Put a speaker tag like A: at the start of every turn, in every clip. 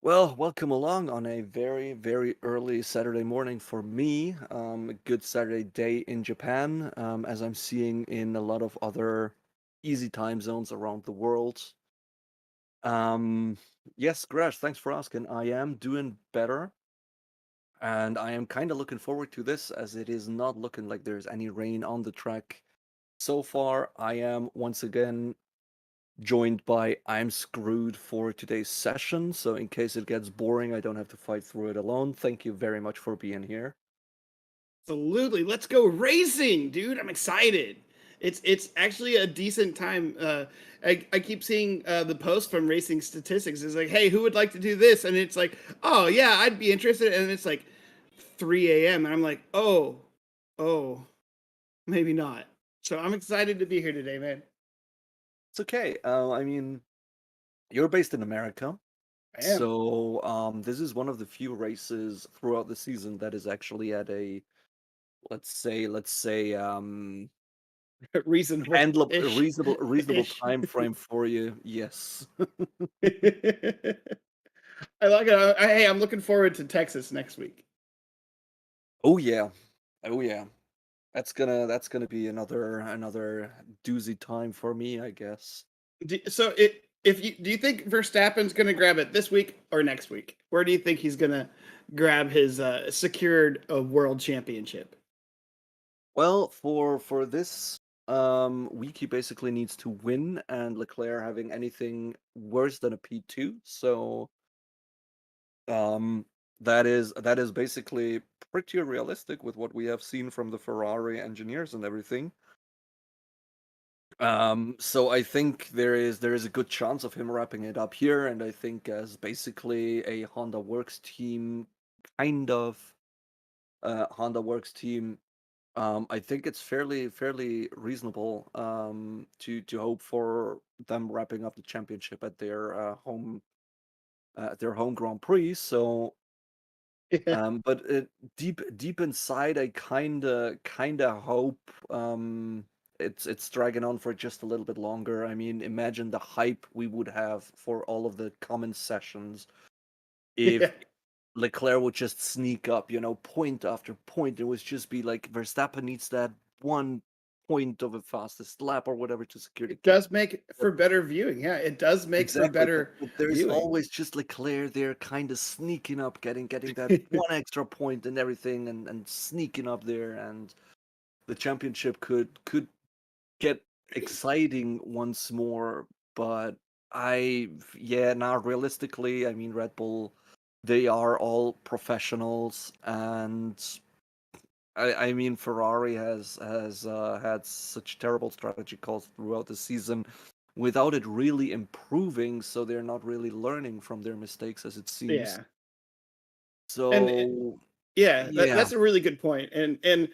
A: Well, welcome along on a very, very early Saturday morning for me. A good Saturday day in Japan, as I'm seeing in a lot of other easy time zones around the world. Um, yes, Gresh, thanks for asking. I am doing better, and I am kind of looking forward to this as it is not looking like there's any rain on the track. So far, I am once again joined by I'm screwed for today's session. So in case it gets boring, I don't have to fight through it alone. Thank you very much for being here.
B: Absolutely. Let's go racing, dude. I'm excited. It's actually a decent time. I keep seeing the post from Racing Statistics. It's like, hey, who would like to do this? And it's like, oh yeah, I'd be interested. And it's like 3 a.m. and I'm like, oh, maybe not. So I'm excited to be here today, man.
A: It's okay. I mean, you're based in America,
B: I am.
A: so this is one of the few races throughout the season that is actually at a let's say
B: Reasonable
A: handleable,
B: ish.
A: reasonable
B: Ish.
A: time frame for you. Yes.
B: I like it. Hey, I'm looking forward to Texas next week.
A: Oh yeah. Oh yeah. That's gonna be another doozy time for me, I guess.
B: So if you do you think Verstappen's going to grab it this week or next week? Where do you think he's going to grab his secured world championship?
A: Well, for this week, he basically needs to win, and Leclerc having anything worse than a P2. So um, that is basically pretty realistic with what we have seen from the Ferrari engineers and everything. So I think there is a good chance of him wrapping it up here, and I think as basically a Honda Works team, kind of Honda Works team. I think it's fairly reasonable to hope for them wrapping up the championship at their home Grand Prix. So,
B: Yeah,
A: but deep inside, I kinda hope it's dragging on for just a little bit longer. I mean, imagine the hype we would have for all of the comment sessions if
B: yeah.
A: Leclerc would just sneak up, point after point. It would just be like Verstappen needs that 1 point of a fastest lap or whatever to secure the
B: It
A: pole.
B: does make
A: But
B: for better viewing. Yeah, it does make for
A: exactly, but
B: better
A: there's
B: viewing.
A: always just Leclerc there kind of sneaking up, getting that one extra point and everything and sneaking up there, and the championship could get exciting once more. But yeah, now realistically, I mean, Red Bull, they are all professionals, and I mean, Ferrari has had such terrible strategy calls throughout the season without it really improving, so they're not really learning from their mistakes as it seems.
B: Yeah. And
A: So
B: yeah,
A: yeah,
B: that's a really good point. And and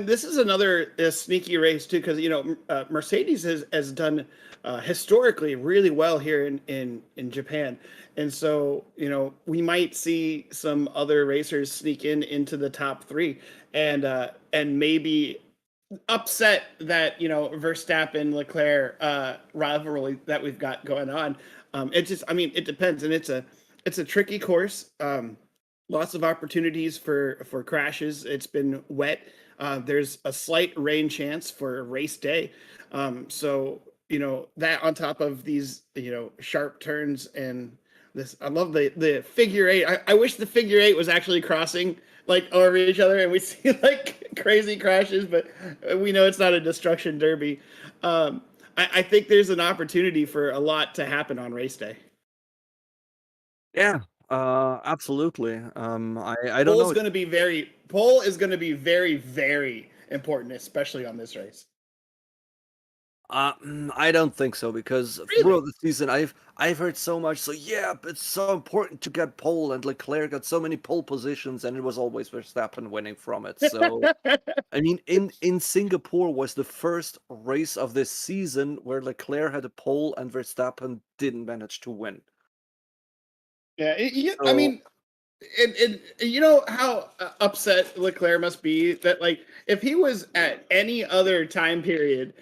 B: this is another sneaky race too, because Mercedes has done historically really well here in Japan, and so we might see some other racers sneak into the top three, and maybe upset that Verstappen Leclerc rivalry that we've got going on. It just, I mean, it depends, and it's a tricky course. Lots of opportunities for crashes. It's been wet. There's a slight rain chance for race day. So that on top of these sharp turns and this, I love the figure eight. I wish the figure eight was actually crossing like over each other and we see like crazy crashes, but we know it's not a destruction derby. I think there's an opportunity for a lot to happen on race day.
A: yeah, absolutely. I don't
B: Pole is
A: know.
B: going to be pole is going to be very, very important, especially on this race.
A: I don't think so because throughout
B: Really?
A: the season I've heard so much. So yeah, it's so important to get pole, and Leclerc got so many pole positions, and it was always Verstappen winning from it. So I mean, in Singapore was the first race of this season where Leclerc had a pole and Verstappen didn't manage to win.
B: Yeah, I
A: So
B: mean, and you know how upset Leclerc must be that like if he was at any other time period,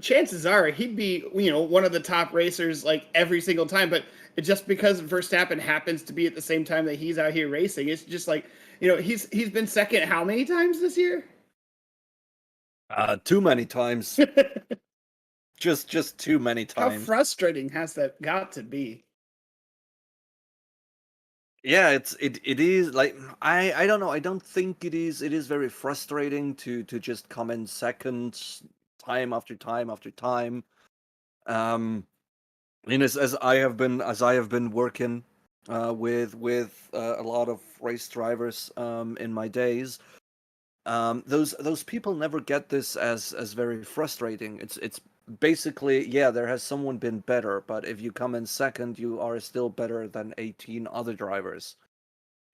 B: chances are he'd be one of the top racers like every single time. But It's just because Verstappen happens to be at the same time that he's out here racing. It's just like, you know, he's been second how many times this year?
A: Too many times. Just too many
B: How
A: times.
B: frustrating has that got to be?
A: Yeah, it is like I don't know. I don't think it is very frustrating to just come in second time after time after time. Um, and as I have been working with a lot of race drivers in my days, those people never get this as very frustrating. It's basically, yeah, there has someone been better, but if you come in second, you are still better than 18 other drivers.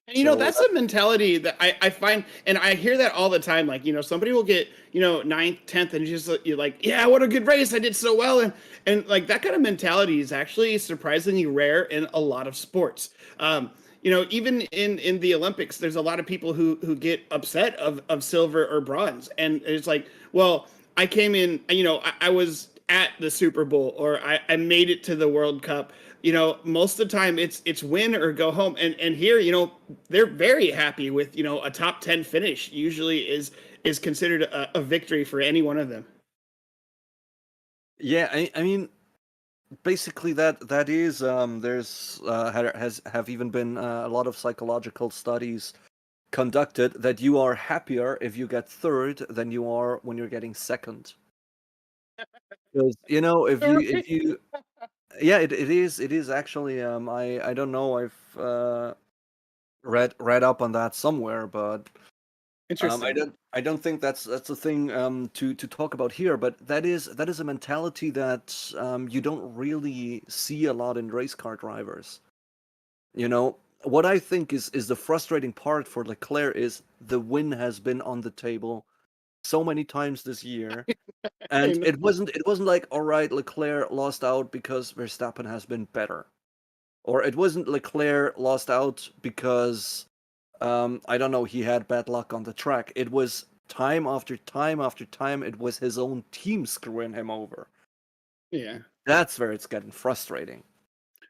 B: And you know,
A: So
B: that's a mentality that I find, and I hear that all the time. Like, you know, somebody will get, you know, ninth, 10th, and just you're like, yeah, what a good race. I did so well. And like that kind of mentality is actually surprisingly rare in a lot of sports. You know, even in the Olympics, there's a lot of people who get upset of silver or bronze. And it's like, well, I came in, you know, I was at the Super Bowl, or I made it to the World Cup. You know, most of the time it's win or go home. And here, you know, they're very happy with, you know, a top 10 finish usually is considered a victory for any one of them.
A: yeah, I mean, basically that is there's has have even been a lot of psychological studies conducted that you are happier if you get third than you are when you're getting second. Because you know, if you yeah, it is actually I don't know, I've read up on that somewhere, but
B: Interesting.
A: I don't think that's a thing to talk about here. But that is a mentality that you don't really see a lot in race car drivers. You know, what I think is the frustrating part for Leclerc is the win has been on the table so many times this year, and
B: And
A: it wasn't like, all right, Leclerc lost out because Verstappen has been better, or it wasn't Leclerc lost out because I don't know, he had bad luck on the track. It was time after time after time. It was his own team screwing him over.
B: yeah.
A: That's where it's getting frustrating.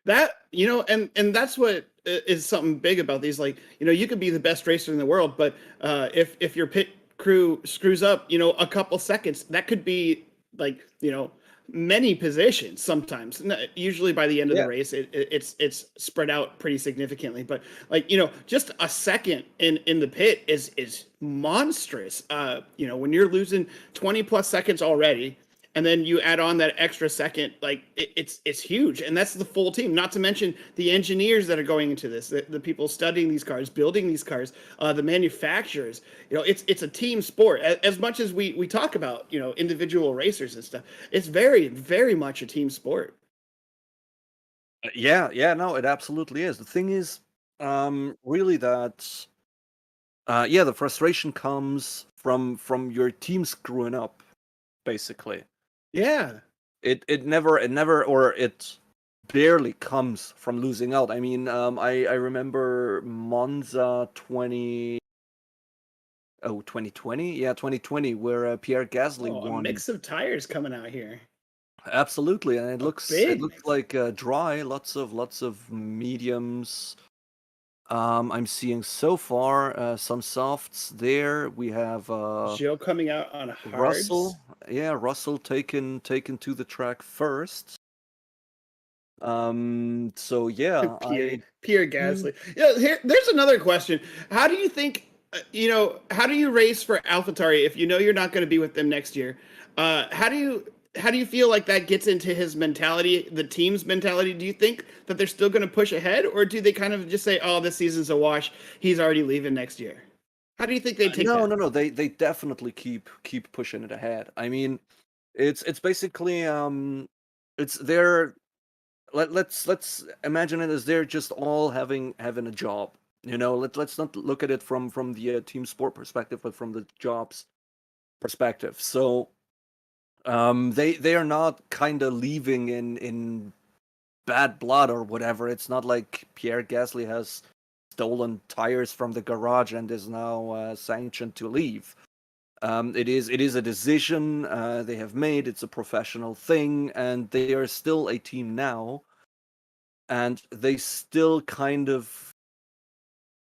B: That, you know, and that's what is something big about these. Like, you know, you could be the best racer in the world, but if your pit crew screws up, you know, a couple seconds, that could be like, you know, many positions sometimes. Usually by the end of the
A: Yeah.
B: race, it's spread out pretty significantly. But like, you know, just a second in the pit is monstrous. You know, when you're losing 20 plus seconds already, and then you add on that extra second, like it's huge. And that's the full team, not to mention the engineers that are going into this, the people studying these cars, building these cars, the manufacturers. You know, it's a team sport. As much as we talk about, you know, individual racers and stuff, it's very much a team sport.
A: Yeah, yeah, no, it absolutely is. The thing is, really that, yeah, the frustration comes from your team screwing up, basically.
B: Yeah.
A: It never, or it barely comes from losing out. I mean, I remember Monza 2020, yeah, 2020, where Pierre Gasly
B: Oh, a
A: won.
B: mix of tires coming out here.
A: Absolutely, and
B: A
A: it
B: big
A: looks
B: mix.
A: like dry, lots of mediums. I'm seeing so far some softs there. We have
B: Joe coming out on
A: Russell.
B: hards.
A: Yeah, Russell taken to the track first. So yeah,
B: Pierre
A: I
B: Pierre
A: mm,
B: Gasly. Yeah, there's another question. How do you think? You know, how do you race for AlphaTauri if you know you're not going to be with them next year? How do you feel like that gets into his mentality, the team's mentality? Do you think that they're still going to push ahead, or do they kind of just say, "Oh, this season's a wash. He's already leaving next year"? How do you think they take
A: no,
B: that?
A: no, no. They definitely keep pushing it ahead. I mean, it's basically it's their let's imagine it as they're just all having a job. You know, let's not look at it from the team sport perspective, but from the jobs perspective. So they are not kind of leaving in bad blood or whatever. It's not like Pierre Gasly has stolen tires from the garage and is now sanctioned to leave. It is a decision they have made. It's a professional thing, and they are still a team now. and they still kind of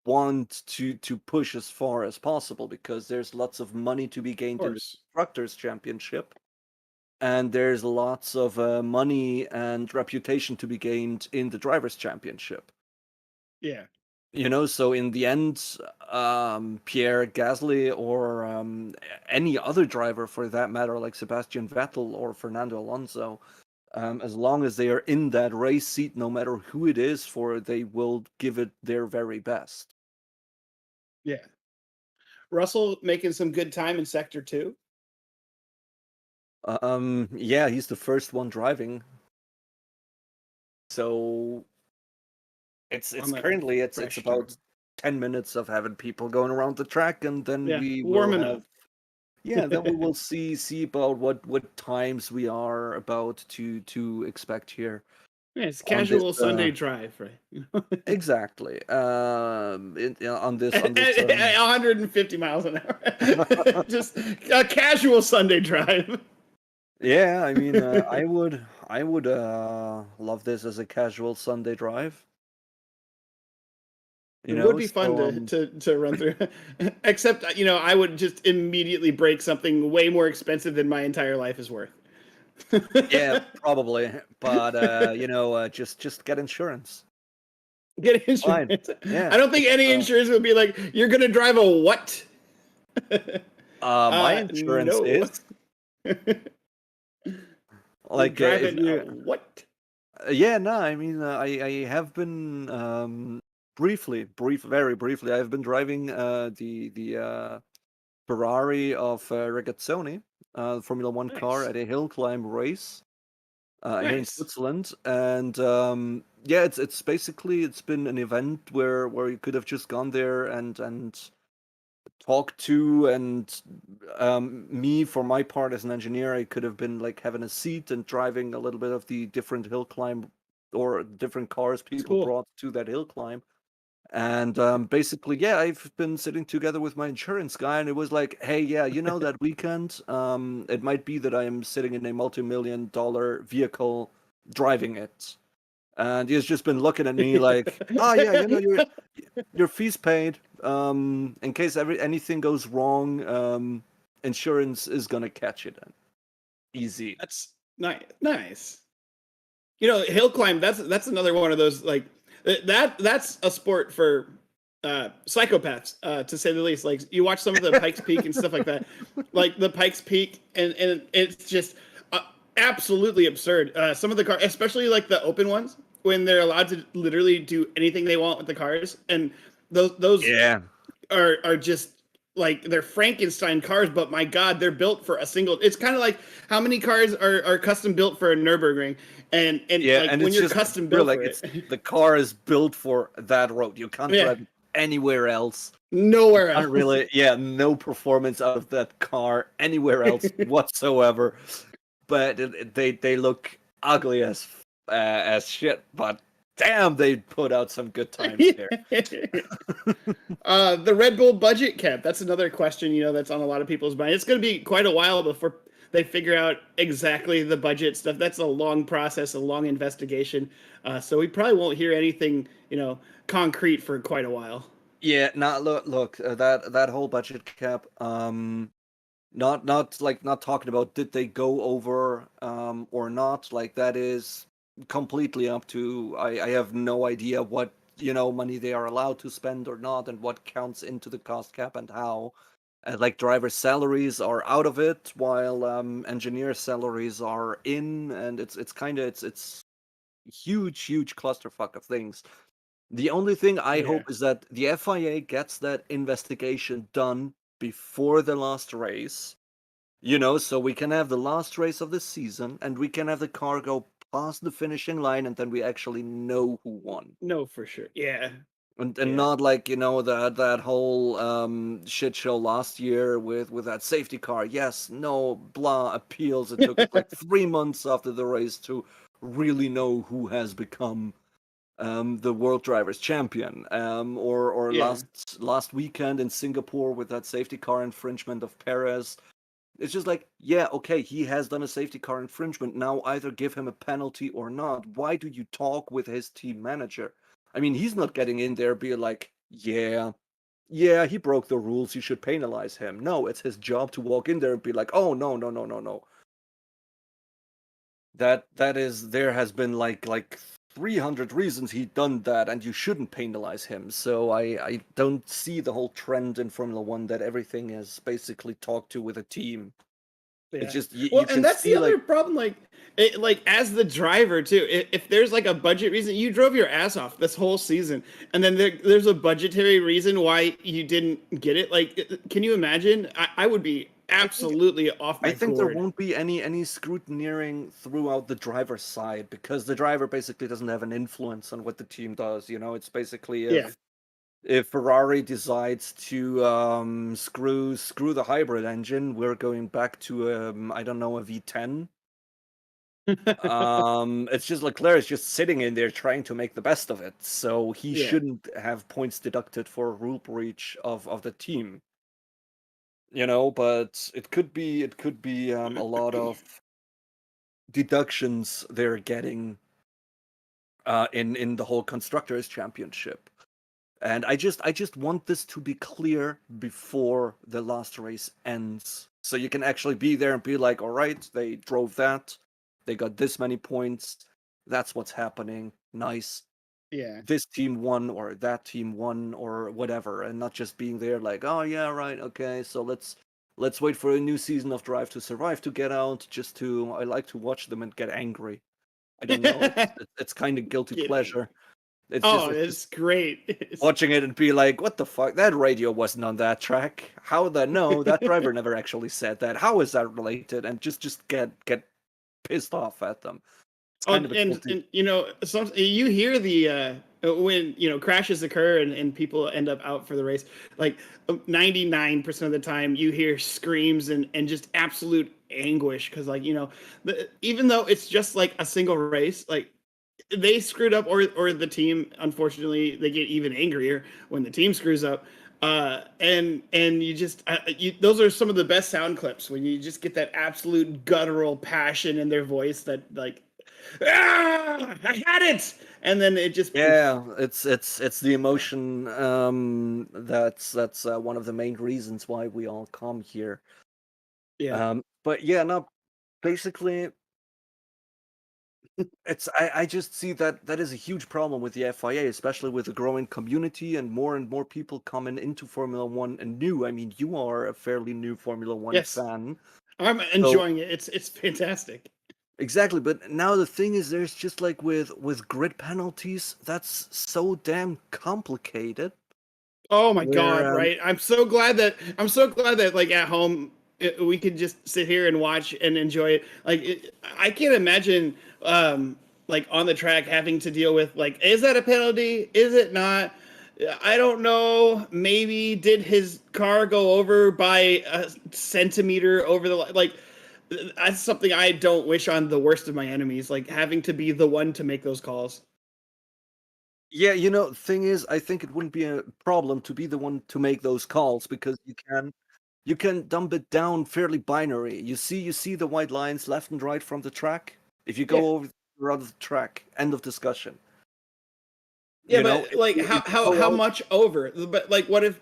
A: want to push as far as possible because there's lots of money to be
B: Of
A: gained in the
B: course.
A: constructors championship, and there's lots of money and reputation to be gained in the drivers championship.
B: Yeah.
A: So in the end, Pierre Gasly or any other driver for that matter, like Sebastian Vettel or Fernando Alonso, as long as they are in that race seat, no matter who it is for, they will give it their very best.
B: Yeah. Russell making some good time in sector 2.
A: Yeah, he's the first one driving. So it's
B: On the
A: currently it's
B: fresh
A: about
B: start.
A: 10 minutes of having people going around the track, and then
B: Yeah,
A: we will
B: warming
A: have
B: up.
A: then we will see about what times we are about to expect here
B: Yeah, it's
A: on this
B: casual Sunday drive, right?
A: exactly on this
B: At 150 miles an hour. Just a casual Sunday drive.
A: yeah, I mean, I would love this as a casual Sunday drive,
B: It would be fun
A: so
B: to run through. Except, I would just immediately break something way more expensive than my entire life is worth.
A: yeah, probably, but just get insurance.
B: Get
A: Fine.
B: insurance.
A: Yeah,
B: I don't think
A: it's
B: any insurance would be like, you're gonna drive a what?
A: my insurance
B: No.
A: is
B: You're
A: like if
B: driving a
A: you
B: what?
A: yeah, no, I mean, I have been very briefly, I've been driving the Ferrari of Regazzoni, Formula One car
B: Nice.
A: at a hill climb race here in
B: Nice.
A: Switzerland, and yeah, it's basically it's been an event where you could have just gone there and talked to, and me for my part as an engineer, I could have been like having a seat and driving a little bit of the different hill climb or different cars
B: It's
A: people
B: cool.
A: brought to that hill climb. And basically, yeah, I've been sitting together with my insurance guy, and it was like, hey, yeah, that weekend, it might be that I am sitting in a multi-million-dollar vehicle driving it. And he's just been looking at me like, oh, yeah, your fees paid. In case anything goes wrong, insurance is gonna catch it. Easy.
B: That's nice. Nice. Hill climb. That's another one of those like that's a sport for psychopaths, to say the least. Like you watch some of the Pikes Peak and stuff like that, like the Pikes Peak, and it's just absolutely absurd. Some of the cars, especially like the open ones, when they're allowed to literally do anything they want with the cars, and those
A: Yeah.
B: are just like they're Frankenstein cars, but my God, they're built for a single. It's kind of like how many cars are custom built for a Nürburgring, and
A: Yeah,
B: like
A: and
B: when
A: it's
B: you're
A: just
B: custom
A: real
B: built
A: like
B: for
A: it's
B: it,
A: the car is built for that road. You can't
B: yeah,
A: drive it anywhere else.
B: nowhere
A: Can't
B: else.
A: really, yeah, no performance out of that car anywhere else whatsoever. But they look ugly as shit. But damn, they put out some good times there.
B: The Red Bull budget cap. That's another question, that's on a lot of people's mind. It's going to be quite a while before they figure out exactly the budget stuff. That's a long process, a long investigation. So we probably won't hear anything, concrete for quite a while.
A: Yeah, now look, that whole budget cap. Not talking about did they go over or not. Like that is completely up to. I have no idea what money they are allowed to spend or not, and what counts into the cost cap and how. Like driver salaries are out of it, while engineer salaries are in, and it's kind of it's huge clusterfuck of things. The only thing I
B: Yeah.
A: hope is that the FIA gets that investigation done before the last race, so we can have the last race of the season and we can have the car go past the finishing line and then we actually know who won.
B: No, for sure. Yeah.
A: And
B: Yeah.
A: not like, that whole shit show last year with that safety car. Yes, no, blah, appeals. It took us like 3 months after the race to really know who has become the World Drivers' Champion, or
B: Yeah.
A: last weekend in Singapore with that safety car infringement of Perez. It's just like, yeah, okay, he has done a safety car infringement. Now either give him a penalty or not. Why do you talk with his team manager? I mean, he's not getting in there be like, yeah, he broke the rules. You should penalize him. No, it's his job to walk in there and be like, oh no, no, no, no, no. There has been like 300 reasons he done that, and you shouldn't penalize him. So I don't see the whole trend in Formula One that everything is basically talked to with a team. It's
B: Yeah.
A: just
B: Well,
A: you
B: and
A: can
B: that's the
A: see
B: other
A: like
B: problem. Like as the driver too, if there's like a budget reason, you drove your ass off this whole season, and then there's a budgetary reason why you didn't get it. Like, can you imagine? I would be
A: I think
B: absolutely off
A: I
B: my
A: think there
B: gourd.
A: won't be any scrutineering throughout the driver's side because the driver basically doesn't have an influence on what the team does. It's basically
B: Yeah.
A: if Ferrari decides to screw the hybrid engine, we're going back to I don't know, a V10. It's just Leclerc is just sitting in there trying to make the best of it, so he
B: Yeah.
A: shouldn't have points deducted for a rule breach of the team. But it could be a lot of deductions they're getting in the whole constructors championship. And I just want this to be clear before the last race ends. So you can actually be there and be like, all right, they drove that. They got this many points. That's what's happening. Nice.
B: Yeah.
A: This team won or that team won or whatever. And not just being there like, oh yeah, right, okay, so let's wait for a new season of Drive to Survive to get out. I like to watch them and get angry. I don't know. It's kind of guilty
B: Get
A: pleasure.
B: angry.
A: It's just
B: Oh,
A: it's just
B: it's great.
A: watching it and be like, what the fuck? That radio wasn't on that track. How the no? That driver never actually said that. How is that related? And just get pissed off at them. It's
B: Oh,
A: kind of a guilty.
B: and some you hear the when crashes occur and people end up out for the race. Like 99% of the time, you hear screams and just absolute anguish because even though it's just like a single race, like they screwed up or the team, unfortunately, they get even angrier when the team screws up. And you just those are some of the best sound clips when you just get that absolute guttural passion in their voice that like, I had it, and then it just poof.
A: Yeah, it's the emotion. That's one of the main reasons why we all come here.
B: Yeah.
A: But yeah, no, basically, I just see that is a huge problem with the FIA, especially with the growing community and more people coming into Formula One and new. I mean, you are a fairly new Formula One
B: Yes,
A: fan,
B: I'm
A: so
B: enjoying it. It's fantastic.
A: exactly. But now the thing is, there's just like with grid penalties, that's so damn complicated.
B: Oh my God,
A: Where
B: right? I'm so glad that like at home we could just sit here and watch and enjoy it. Like I can't imagine like on the track having to deal with like, is that a penalty? Is it not? I don't know. Maybe did his car go over by a centimeter over the like? That's something I don't wish on the worst of my enemies. Like having to be the one to make those calls.
A: yeah, thing is, I think it wouldn't be a problem to be the one to make those calls because you can dumb it down fairly binary. You see the white lines left and right from the track. If you
B: Yeah.
A: go over the other track, end of discussion.
B: Yeah,
A: You know,
B: but
A: if
B: like
A: you if you
B: how
A: go out,
B: much over? But like what if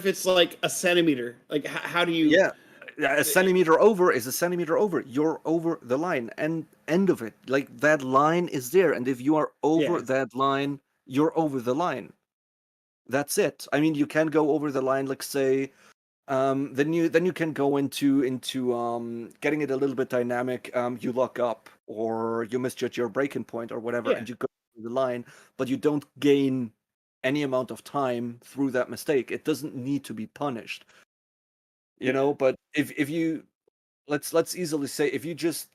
B: it's like a centimeter? Like how do you?
A: yeah, a centimeter over is a centimeter over. You're over the line, and end of it. Like that line is there, and if you are over
B: Yeah,
A: that line, you're over the line. That's it. I mean, you can go over the line, like say. Then you can go into getting it a little bit dynamic. You lock up or you misjudge your breaking point or whatever,
B: yeah,
A: and you go through the line, but you don't gain any amount of time through that mistake. It doesn't need to be punished,
B: yeah.
A: But if you let's easily say if you just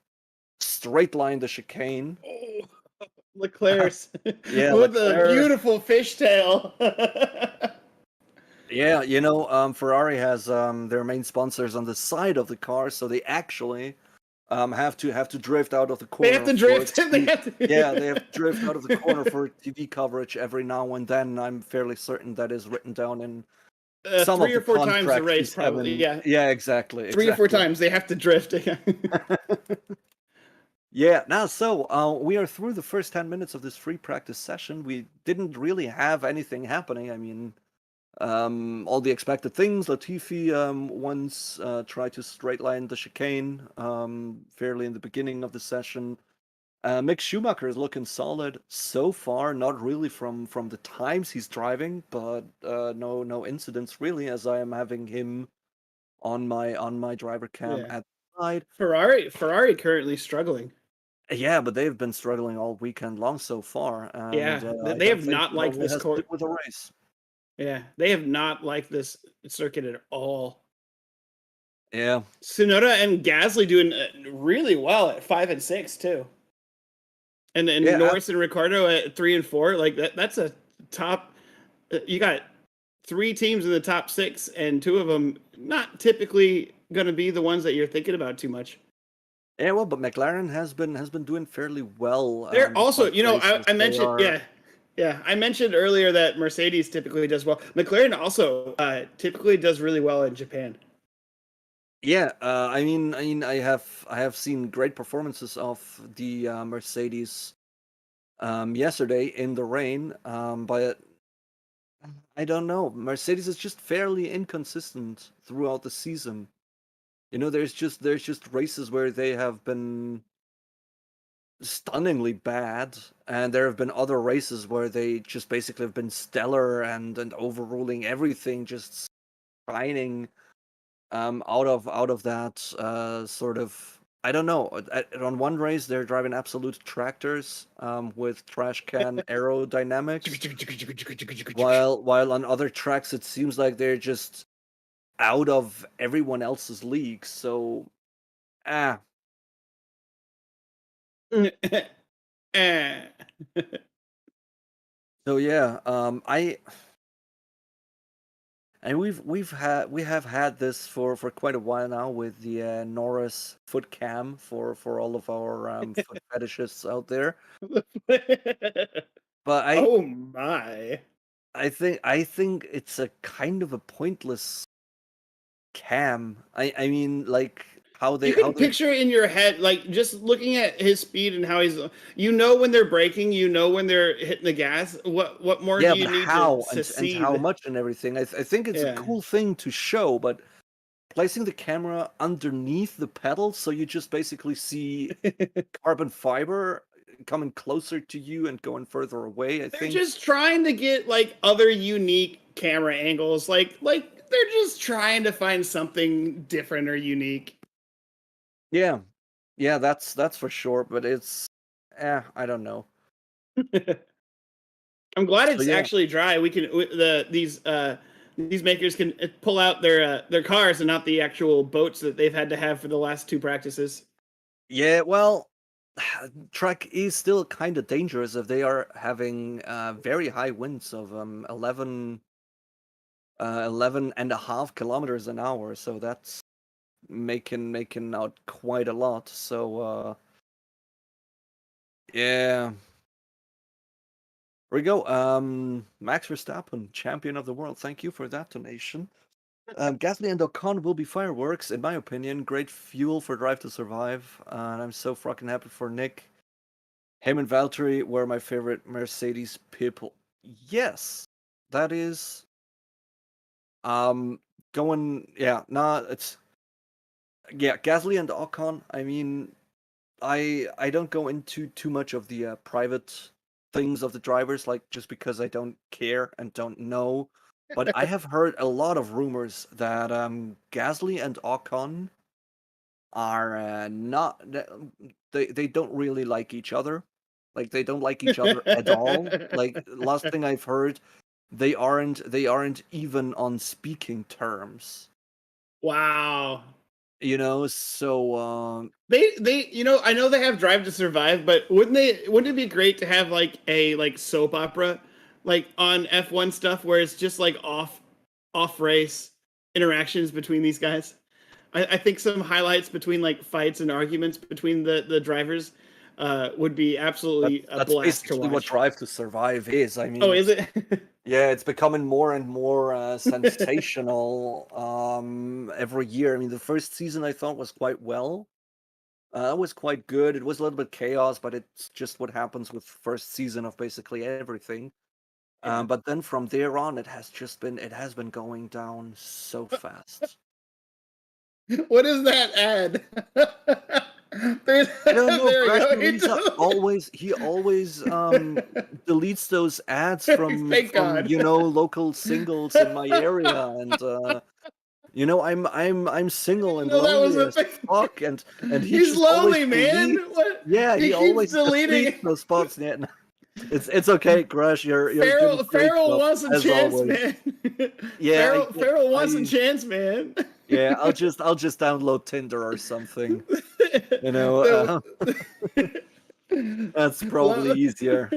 A: straight line the chicane,
B: Oh, Leclerc's
A: yeah,
B: with a
A: Leclerc.
B: beautiful fishtail.
A: Yeah, Ferrari has their main sponsors on the side of the car, so they actually have to drift out of the
B: They have
A: corner
B: to
A: for
B: drift. They
A: TV.
B: have
A: Yeah, they have to
B: to.
A: drift out of the corner for TV coverage every now and then. I'm fairly certain that is written down some
B: Three
A: of
B: or
A: the
B: four times the
A: contracts
B: race,
A: he's
B: probably.
A: having.
B: Yeah,
A: Yeah, exactly,
B: 3 or 4
A: exactly.
B: times they have to drift.
A: Yeah, now so we are through the first 10 minutes of this free practice session. We didn't really have anything happening. I mean, all the expected things. Latifi once tried to straight line the chicane fairly in the beginning of the session. Mick Schumacher is looking solid so far. Not really from the times he's driving, but no incidents really. As I am having him on my driver cam
B: Yeah.
A: at the side.
B: Ferrari currently struggling.
A: Yeah, but they've been struggling all weekend long so far, and
B: Yeah,
A: I
B: they
A: don't
B: have
A: think
B: not
A: it
B: liked
A: only
B: this
A: has to do
B: court.
A: with the race.
B: Yeah, they have not liked this circuit at all.
A: Yeah,
B: Tsunoda and Gasly doing really well at 5 and 6 too, and
A: yeah,
B: Norris and Ricardo at 3 and 4. Like that's a top. You got 3 teams in the top 6, and 2 of them not typically going to be the ones that you're thinking about too much.
A: yeah. Well, but McLaren has been doing fairly well.
B: They're
A: The
B: also,
A: past races
B: I
A: they
B: mentioned,
A: are.
B: yeah, I mentioned earlier that Mercedes typically does well. McLaren also typically does really well in Japan.
A: Yeah, I mean, I have seen great performances of the Mercedes yesterday in the rain, but I don't know. Mercedes is just fairly inconsistent throughout the season. You know, there's just races where they have been stunningly bad, and there have been other races where they just basically have been stellar and overruling everything, just shining out of that sort of, I don't know. On one race they're driving absolute tractors with trash can aerodynamics, while on other tracks it seems like they're just out of everyone else's league. So ah
B: Eh.
A: so yeah, and we have had this for quite a while now with the Norris foot cam for all of our foot fetishists out there. But
B: Oh my.
A: I think it's a kind of a pointless cam. I mean, like how
B: You
A: they how
B: can
A: they
B: picture it in your head, like just looking at his speed and how he's, when they're braking, when they're hitting the gas. What more do
A: yeah,
B: you
A: but
B: need to
A: how and
B: see?
A: how much and everything. I think it's a
B: Yeah.
A: cool thing to show, but placing the camera underneath the pedal so you just basically see carbon fiber coming closer to you and going further away. I
B: They're
A: think.
B: just trying to get like other unique camera angles. Like they're just trying to find something different or unique.
A: Yeah, yeah, that's for sure. But it's, I don't know.
B: I'm glad
A: So
B: it's
A: yeah,
B: actually dry. We can these makers can pull out their cars and not the actual boats that they've had to have for the last 2 practices.
A: yeah. Well, track is still kind of dangerous if they are having very high winds of 11 and a half kilometers an hour. So that's making out quite a lot. So yeah. Here we go. Max Verstappen, champion of the world. Thank you for that donation. Gasly and Ocon will be fireworks, in my opinion. Great fuel for Drive to Survive. And I'm so fucking happy for Nick. Him and Valtteri were my favorite Mercedes people. Yes, that is um going. Yeah, nah, it's yeah. Gasly and Ocon. I mean, I don't go into too much of the private things of the drivers, like just because I don't care and don't know. But I have heard a lot of rumors that Gasly and Ocon are not they don't really like each other. Like they don't like each other at all. Like last thing I've heard, they aren't even on speaking terms.
B: Wow.
A: So
B: They I know they have Drive to Survive, but wouldn't it be great to have like a like soap opera like on F1 stuff where it's just like off race interactions between these guys? I think some highlights between like fights and arguments between the drivers would be absolutely a
A: That's
B: blast to
A: basically what
B: watch.
A: Drive to Survive is. I mean,
B: Oh, is
A: it's
B: it?
A: yeah, it's becoming more and more sensational every year. I mean, the first season I thought was quite well. It was quite good. It was a little bit chaos, but it's just what happens with first season of basically everything.
B: Yeah.
A: But then from there on, it has been going down so fast.
B: What is that ad? There's,
A: I don't know.
B: there we
A: Crash
B: go.
A: he always deletes those ads from
B: Thank God.
A: local singles in my area, and I'm
B: I
A: single
B: didn't
A: and
B: know that was
A: lonely
B: a
A: as
B: thing.
A: fuck, and he
B: He's
A: just always
B: lonely, man.
A: deletes.
B: What?
A: Yeah,
B: He
A: he
B: keeps
A: always
B: deleting.
A: deletes those spots. Yeah, no, it's okay, Crash. You're doing a great
B: Farrell
A: job
B: wants a
A: as
B: chance,
A: always.
B: man.
A: Yeah,
B: Farrell wants a
A: I
B: chance, man.
A: yeah, I'll just download Tinder or something. You know,
B: The-
A: that's probably
B: Lo-
A: easier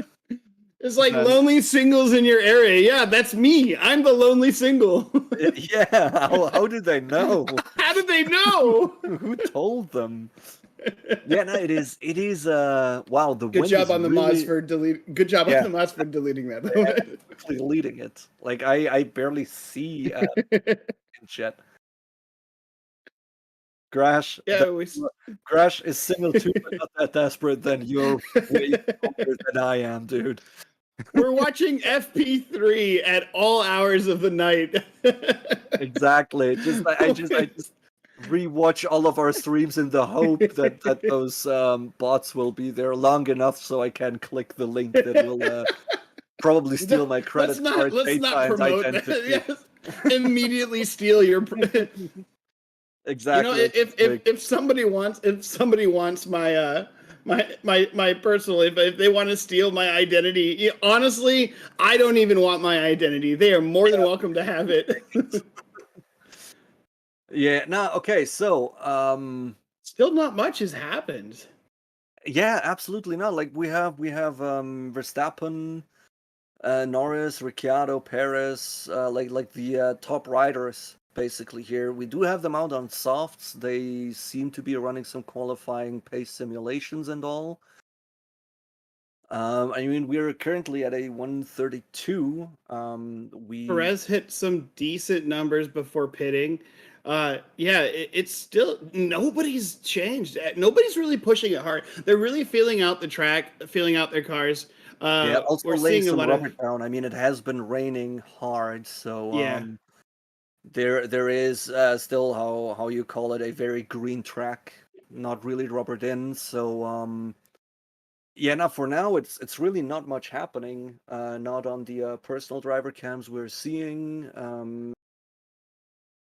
B: it's like
A: than
B: lonely singles in your area. Yeah, that's me. I'm the lonely single.
A: yeah. How did they know?
B: How did they know?
A: Who told them? Yeah, no, it is wow, the
B: Good
A: wind
B: job
A: is
B: on the mods
A: really
B: for delete. Good job on
A: yeah,
B: the mods for deleting
A: yeah,
B: that.
A: quickly leading it. Like I barely see in chat. Grash
B: Yeah, we.
A: Grash is single too, but not that desperate, then you're way stronger than I am, dude.
B: We're watching FP3 at all hours of the night.
A: Exactly. I just rewatch all of our streams in the hope that those bots will be there long enough so I can click the link that will probably steal my credit card,
B: Let's not
A: data, and
B: promote that.
A: identity.
B: Yes. Immediately steal your.
A: Exactly.
B: If somebody wants my my personal, if they want to steal my identity, honestly, I don't even want my identity. They are more than welcome to have it.
A: Yeah. No. Okay. So,
B: Still, not much has happened.
A: yeah, absolutely not. Like we have Verstappen, Norris, Ricciardo, Perez, like the top riders basically here. We do have them out on softs. They seem to be running some qualifying pace simulations and all. I mean, we're currently at a 132. We
B: Perez hit some decent numbers before pitting. Yeah, it's still nobody's changed. Nobody's really pushing it hard. They're really feeling out the track, feeling out their cars.
A: yeah, also
B: We're
A: laying
B: seeing a
A: some
B: lot of
A: rubber down. I mean, it has been raining hard, so
B: yeah.
A: there is still how you call it, a very green track, not really rubbered in. So yeah, now for now it's really not much happening. Not on the personal driver cams we're seeing.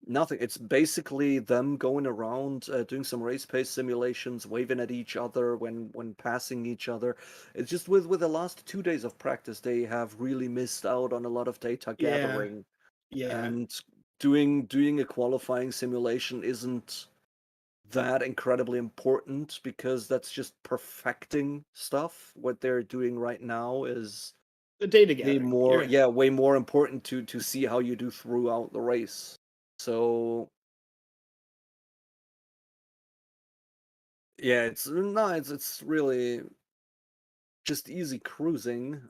A: Nothing. It's basically them going around, doing some race pace simulations, waving at each other when passing each other. It's just with the last 2 days of practice, they have really missed out on a lot of data
B: Yeah,
A: gathering,
B: yeah.
A: and doing a qualifying simulation isn't that incredibly important because that's just perfecting stuff. What they're doing right now is
B: The data
A: way
B: gathering.
A: more,
B: Yeah.
A: yeah, way more important to see how you do throughout the race. So yeah, it's no, it's really just easy cruising.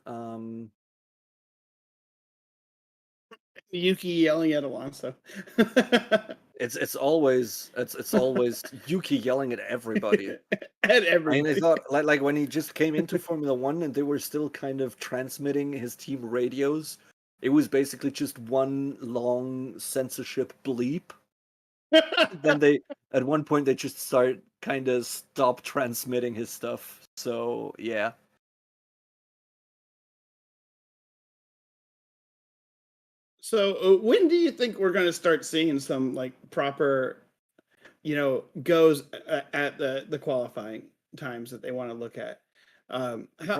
B: Yuki yelling at Alonso.
A: It's always Yuki yelling at everybody.
B: At
A: I mean, I
B: everybody.
A: thought like when he just came into Formula One and they were still kind of transmitting his team radios, it was basically just one long censorship bleep. Then they at one point they just start kind of stop transmitting his stuff. So yeah.
B: So when do you think we're going to start seeing some like proper, goes at the qualifying times that they want to look at? How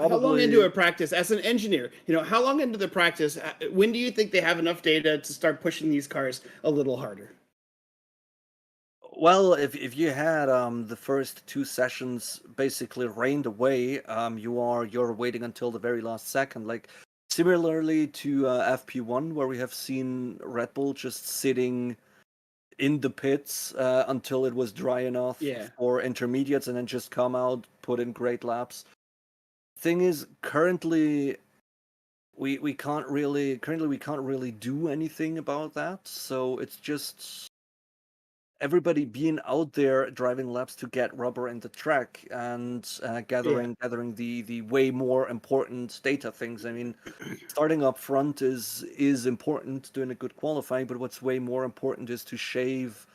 B: long into
A: Probably.
B: a practice as an engineer? How long into the practice? When do you think they have enough data to start pushing these cars a little harder?
A: Well, if you had the first two sessions basically rained away, you're waiting until the very last second. Like similarly to FP1, where we have seen Red Bull just sitting in the pits until it was dry enough
B: Yeah.
A: for intermediates, and then just come out, put in great laps. Thing is, currently we can't really do anything about that. So it's just everybody being out there driving laps to get rubber in the track and
B: Yeah.
A: gathering the way more important data things. I mean, starting up front is important, doing a good qualifying, but what's way more important is to shave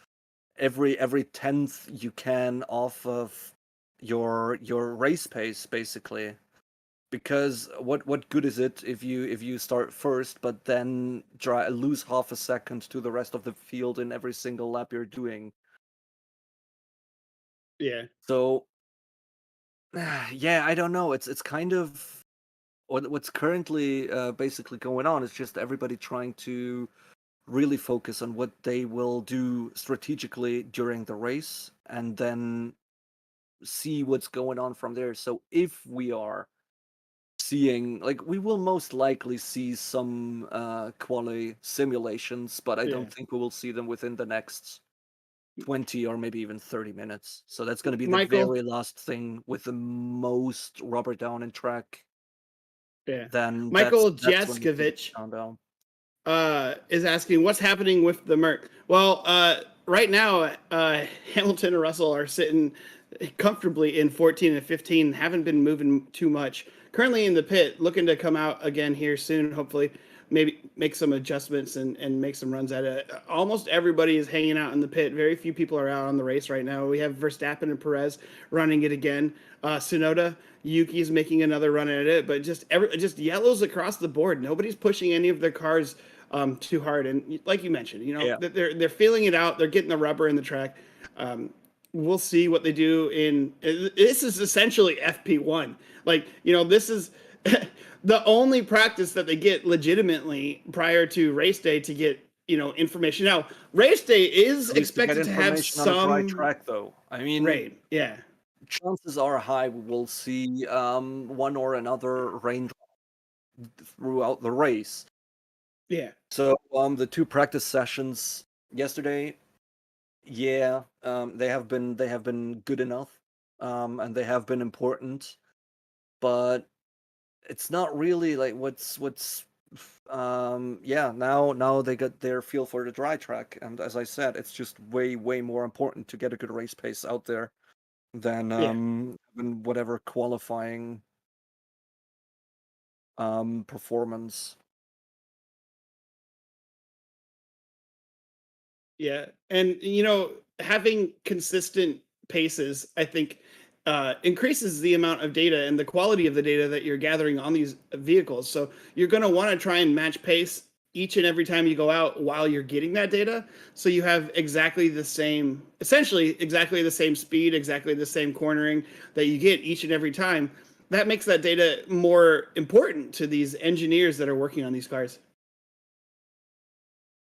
A: every tenth you can off of your race pace, basically. Because what good is it if you start first, but then lose half a second to the rest of the field in every single lap you're doing?
B: Yeah.
A: So yeah, I don't know. It's kind of what's currently basically going on is just everybody trying to really focus on what they will do strategically during the race, and then see what's going on from there. So if we are seeing, like, we will most likely see some quality simulations, but I
B: Yeah.
A: don't think we will see them within the next 20 or maybe even 30 minutes. So that's going to be the
B: Michael.
A: very last thing with the most rubber down in track.
B: Yeah.
A: Then
B: Michael
A: that's when we see the
B: Jatskovich
A: countdown.
B: is asking what's happening with the Merc. Well, right now, Hamilton and Russell are sitting comfortably in 14 and 15, haven't been moving too much. Currently in the pit, looking to come out again here soon, hopefully. Maybe make some adjustments and make some runs at it. Almost everybody is hanging out in the pit. Very few people are out on the race right now. We have Verstappen and Perez running it again. Tsunoda, Yuki's making another run at it, but just yellows across the board. Nobody's pushing any of their cars too hard. And like you mentioned,
A: Yeah.
B: they're feeling it out. They're getting the rubber in the track. We'll see what they do in. This is essentially FP1. Like, this is the only practice that they get legitimately prior to race day to get information. Now, race day is
A: At least to get
B: expected to have
A: information on a dry
B: some
A: track, though. I mean,
B: rain. Yeah,
A: chances are high we will see one or another rain throughout the race.
B: yeah,
A: So the two practice sessions yesterday, yeah, they have been good enough, and they have been important, but it's not really like yeah, now they got their feel for the dry track, and as I said, it's just way more important to get a good race pace out there than
B: yeah.
A: whatever qualifying performance.
B: Yeah, and having consistent paces, I think, increases the amount of data and the quality of the data that you're gathering on these vehicles. So you're going to want to try and match pace each and every time you go out while you're getting that data. So you have essentially exactly the same speed, exactly the same cornering that you get each and every time. That makes that data more important to these engineers that are working on these cars.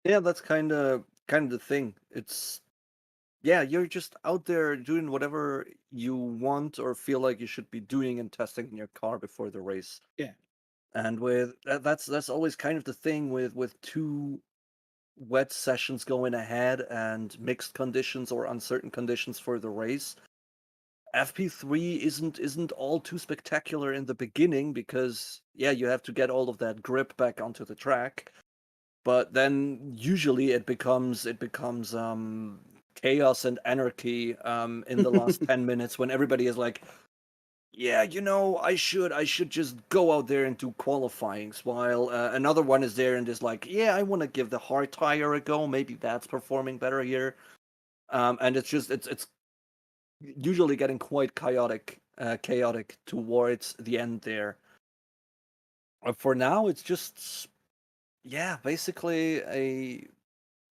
A: Yeah, that's kind of the thing. It's Yeah, you're just out there doing whatever you want or feel like you should be doing and testing in your car before the race.
B: Yeah,
A: And that's always kind of the thing with two wet sessions going ahead and mixed conditions or uncertain conditions for the race. FP3 isn't all too spectacular in the beginning because yeah, you have to get all of that grip back onto the track. But then usually it becomes chaos and anarchy in the last 10 minutes when everybody is like, yeah, I should just go out there and do qualifyings, while another one is there and is like, yeah, I want to give the hard tire a go, maybe that's performing better here. And it's usually getting quite chaotic towards the end there. For now it's just, yeah, basically a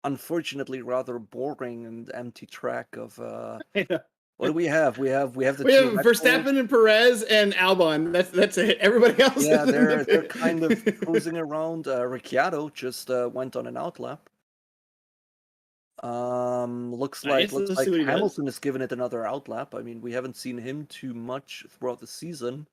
A: unfortunately rather boring and empty track of
B: yeah.
A: what do we have? We have the
B: We
A: two
B: have
A: Red Bulls.
B: Verstappen and Perez and Albon. That's it. Everybody else
A: Yeah,
B: is in the
A: they're
B: pit.
A: kind of cruising around. Ricciardo just went on an outlap. Looks like
B: Nice.
A: looks
B: Let's see
A: like
B: what he does.
A: Hamilton has given it another outlap. I mean, we haven't seen him too much throughout the season.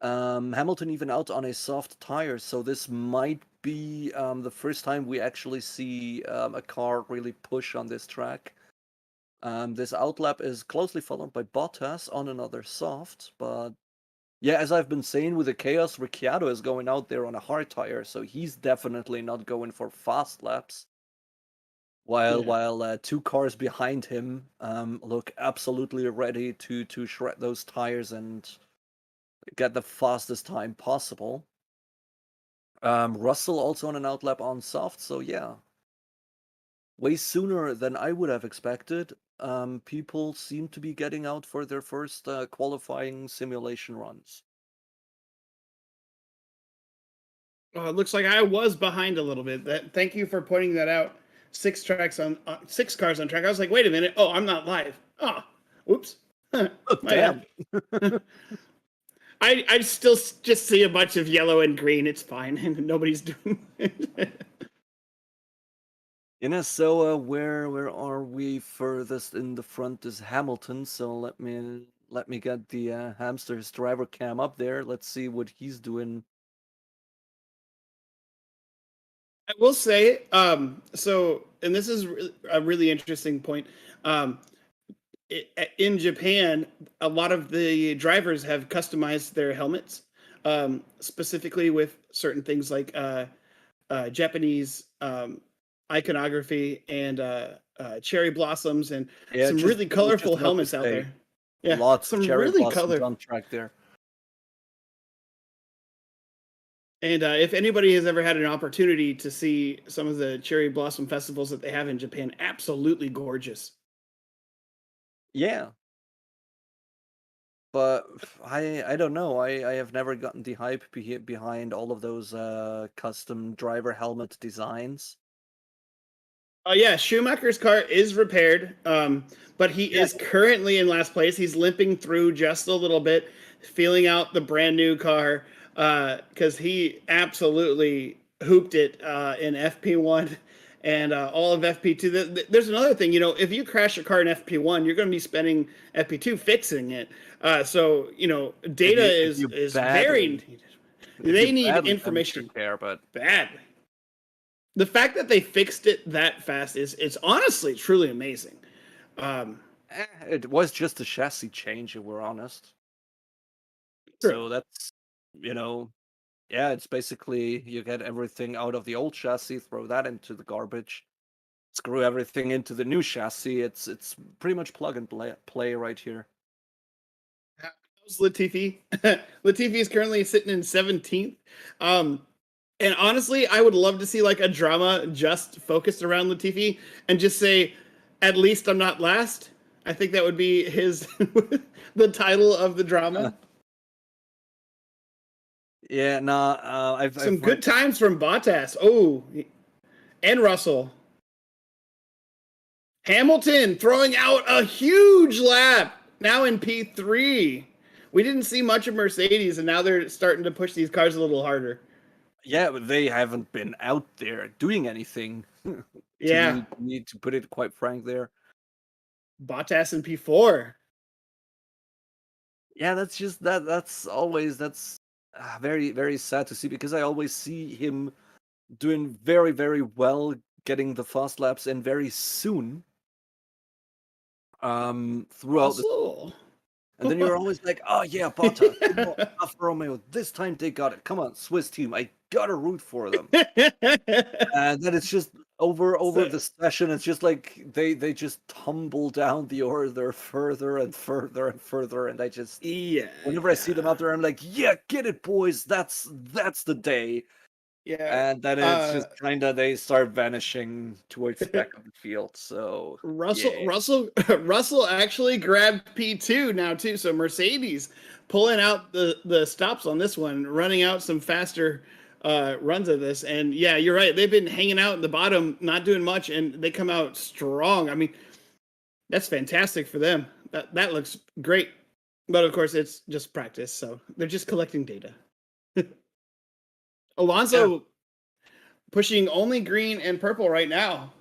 A: Hamilton even out on a soft tire, so this might be the first time we actually see a car really push on this track. This outlap is closely followed by Bottas on another soft, but yeah, as I've been saying with the chaos, Ricciardo is going out there on a hard tire, so he's definitely not going for fast laps. While two cars behind him look absolutely ready to shred those tires and get the fastest time possible. Russell also on an outlap on soft, so yeah, way sooner than I would have expected. People seem to be getting out for their first qualifying simulation runs.
B: Oh, it looks like I was behind a little bit. Thank you for pointing that out. 6 cars on track. I was like, wait a minute. Oh, I'm not live. Oh, whoops.
A: Oh,
B: My
A: damn.
B: bad. I still just see a bunch of yellow and green. It's fine, and nobody's doing it.
A: So where are we? Furthest in the front is Hamilton. So let me get the hamster's driver cam up there. Let's see what he's doing.
B: I will say, so, and this is a really interesting point. Um, in Japan, a lot of the drivers have customized their helmets, specifically with certain things like Japanese iconography and cherry blossoms and
A: Yeah,
B: some
A: just
B: really
A: was just
B: colorful
A: about to
B: helmets out
A: say,
B: there. Yeah,
A: lots of
B: some
A: cherry
B: really
A: blossoms
B: color.
A: on track there.
B: And if anybody has ever had an opportunity to see some of the cherry blossom festivals that they have in Japan, absolutely gorgeous.
A: Yeah, but I don't know. I have never gotten the hype behind all of those custom driver helmet designs.
B: Oh yeah, Schumacher's car is repaired, but he
A: Yeah,
B: is currently in last place. He's limping through just a little bit, feeling out the brand new car because he absolutely hooped it in FP1 and all of FP2. There's another thing, if you crash a car in FP1, you're going to be spending FP2 fixing it. So data
A: if you
B: is very
A: badly
B: needed.
A: if you
B: They need
A: badly damage your
B: information
A: car, but
B: badly. The fact that they fixed it that fast is it's honestly truly amazing. Um,
A: it was just a chassis change, if we're honest.
B: True.
A: So that's you know, yeah, it's basically you get everything out of the old chassis, throw that into the garbage, screw everything into the new chassis. It's pretty much plug and play right here.
B: How's Latifi? Latifi is currently sitting in 17th. And honestly, I would love to see like a drama just focused around Latifi and just say, at least I'm not last. I think that would be his the title of the drama.
A: Yeah, nah,
B: Some
A: I've read.
B: good times from Bottas. Oh, and Russell. Hamilton throwing out a huge lap now in P3. We didn't see much of Mercedes, and now they're starting to push these cars a little harder.
A: Yeah, but they haven't been out there doing anything.
B: Yeah,
A: Need to put it quite frank there.
B: Bottas in P4.
A: Yeah, that's just that's very very sad to see because I always see him doing very very well, getting the fast laps in very soon. Throughout the
B: Russell.
A: and then you're always like, oh yeah, Bottas, come on, Alfa Romeo, this time they got it. Come on, Swiss team, I gotta root for them. And then it's just over
B: So,
A: the session, it's just like they just tumble down the order further and further and further, and I just
B: yeah,
A: whenever I see them out there, I'm like, yeah, get it, boys, that's the day.
B: yeah.
A: And then it's just kinda they start vanishing towards the back of the field. So
B: Russell,
A: yeah.
B: Russell, Russell actually grabbed P2 now too. So Mercedes pulling out the stops on this one, running out some faster runs of this. And yeah, you're right. They've been hanging out in the bottom, not doing much, and they come out strong. I mean, that's fantastic for them. That looks great. But of course, it's just practice, so they're just collecting data.
A: Yeah.
B: Alonso pushing only green and purple right now.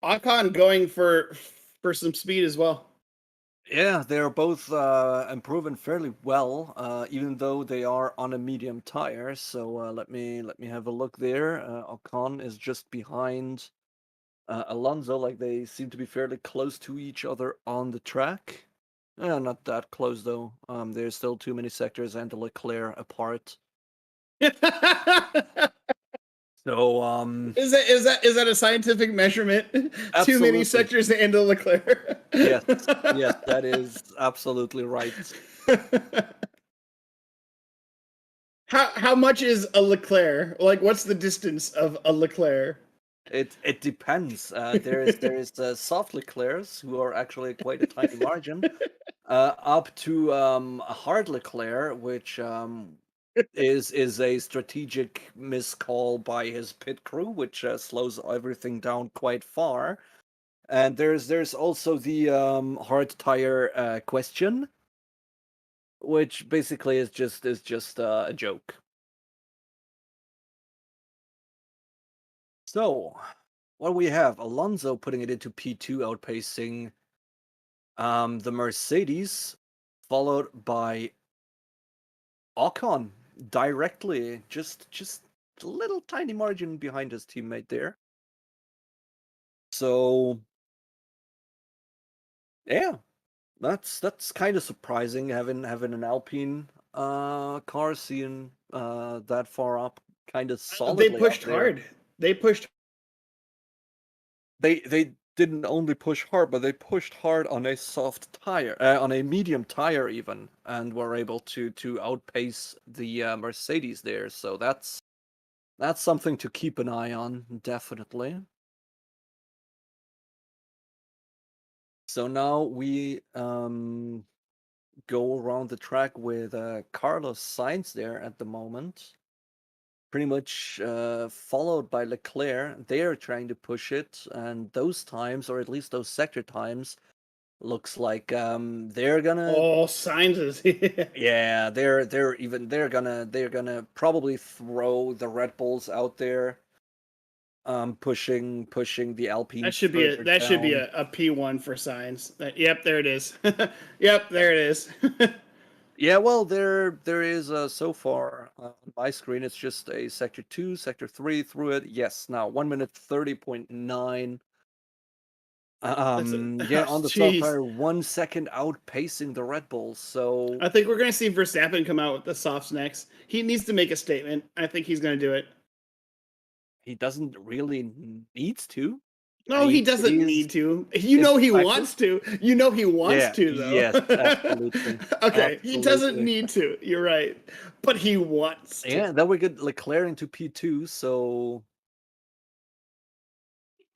B: Ocon going for some speed as well.
A: Yeah, they're both improving fairly well, even though they are on a medium tire. So let me have a look there. Ocon is just behind Alonso, like they seem to be fairly close to each other on the track. Not that close though. There's still too many sectors and Leclerc apart. So
B: Is that a scientific measurement? Too many
A: absolutely.
B: sectors and a Leclerc.
A: Yes, yes, that is absolutely right.
B: How much is a Leclerc? Like, what's the distance of a Leclerc?
A: It depends. There is soft Leclercs who are actually quite a tiny margin, up to a hard Leclerc, which is a strategic miscall by his pit crew, which slows everything down quite far. And there's also the hard tire question, which basically is just a joke. So, what we have, Alonso putting it into P2, outpacing the Mercedes, followed by Ocon directly, just a little tiny margin behind his teammate there. So, yeah, that's kind of surprising having an Alpine car seeing that far up, kind of
B: They
A: solidly up
B: pushed
A: there.
B: hard. They pushed.
A: They didn't only push hard, but they pushed hard on a soft tire, on a medium tire even, and were able to outpace the Mercedes there. So that's something to keep an eye on, definitely. So now we go around the track with Carlos Sainz there at the moment, pretty much followed by Leclerc. They are trying to push it, and those times, or at least those sector times, looks like they're gonna.
B: Oh, signs is.
A: Yeah, they're gonna probably throw the Red Bulls out there, pushing the
B: That
A: Alpines
B: should be
A: further
B: a
A: down.
B: P1 for signs. Yep, there it is. Yep, there it is.
A: Yeah, well, there is so far on my screen. It's just a sector 2, sector 3 through it. Yes, now 1 minute 30.9.
B: That's a,
A: Yeah,
B: oh,
A: on the soft
B: jeez.
A: tire, 1 second outpacing the Red Bulls. So
B: I think we're gonna see Verstappen come out with the softs next. He needs to make a statement. I think he's gonna do it.
A: he doesn't really needs to. I
B: No, he
A: mean, it
B: doesn't
A: is
B: need to. You
A: it's
B: know he
A: practice.
B: wants to. You know he wants
A: Yeah,
B: to,
A: yes,
B: though.
A: absolutely.
B: Okay, he doesn't
A: Absolutely.
B: need to. You're right, but he wants to.
A: Yeah, then we get Leclerc into P2, so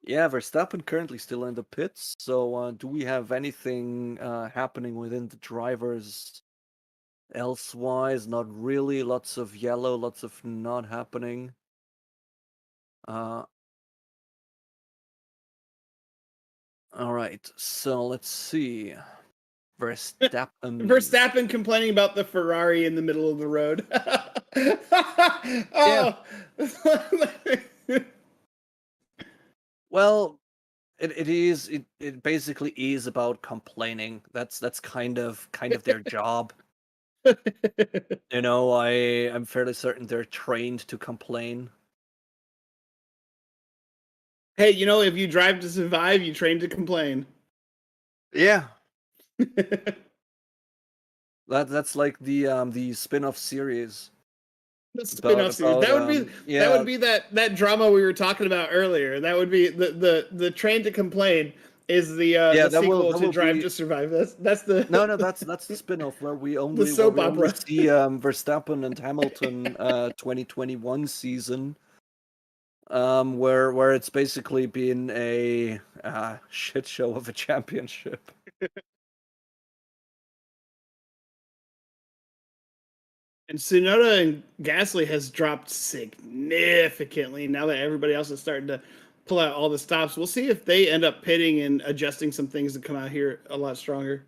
A: yeah, Verstappen currently still in the pits. So do we have anything happening within the drivers elsewise? Not really. Lots of yellow, lots of not happening. Uh all right. So let's see. Verstappen.
B: Verstappen complaining about the Ferrari in the middle of the road.
A: Yeah.
B: Oh.
A: Well, it basically is about complaining. That's kind of their job. You know, I'm fairly certain they're trained to complain.
B: Hey, if you drive to survive, you train to complain.
A: Yeah. That's like the spin-off series
B: The
A: about
B: spin-off series. That would be that
A: yeah,
B: would be that drama we were talking about earlier. That would be the Train to Complain is
A: yeah,
B: the sequel
A: that
B: to
A: will
B: Drive
A: be
B: to Survive. That's
A: no,
B: the
A: that's the spin-off where we
B: the soap
A: only
B: opera.
A: see Verstappen and Hamilton 2021 season, where it's basically been a shit show of a championship.
B: And Tsunoda and Gasly has dropped significantly now that everybody else is starting to pull out all the stops. We'll see if they end up pitting and adjusting some things to come out here a lot stronger.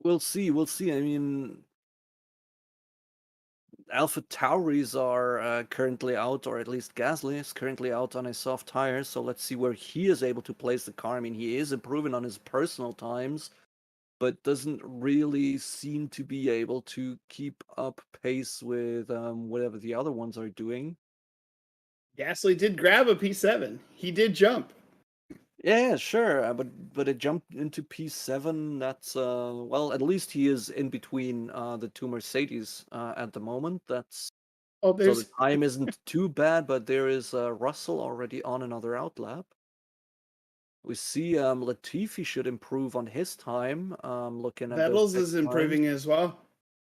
A: We'll see. I mean, Alpha Tauris are currently out, or at least Gasly is currently out on a soft tire. So let's see where he is able to place the car. I mean, he is improving on his personal times, but doesn't really seem to be able to keep up pace with whatever the other ones are doing.
B: Gasly did grab a P7. He did jump.
A: Yeah, sure, but it jumped into P7. That's well, at least he is in between the two Mercedes at the moment. That's
B: Oh,
A: so the
B: there's
A: time isn't too bad, but there is Russell already on another outlap. We see Latifi should improve on his time. Looking at those
B: Vettel's
A: tech
B: is
A: times.
B: improving as well.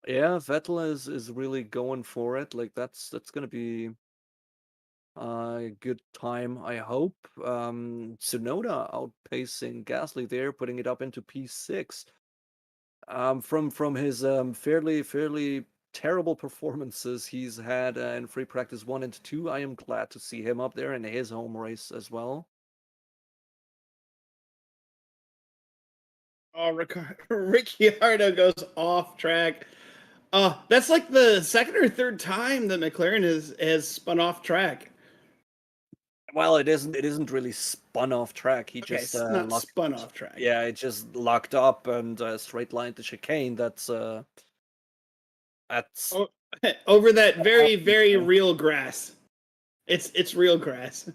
A: Yeah, Vettel is really going for it. Like that's gonna be a good time, I hope. Tsunoda outpacing Gasly there, putting it up into P6. From his fairly terrible performances he's had in free practice 1 and 2, I am glad to see him up there in his home race as well.
B: Oh, Ricciardo goes off track. That's like the second or third time that McLaren has spun off track.
A: Well, it isn't really spun off track. He
B: Okay,
A: just
B: not
A: locked.
B: spun off track.
A: Yeah, it just locked up and straight lined the chicane. That's
B: Oh, over that
A: what
B: very
A: happens
B: very
A: there.
B: real grass. It's real grass.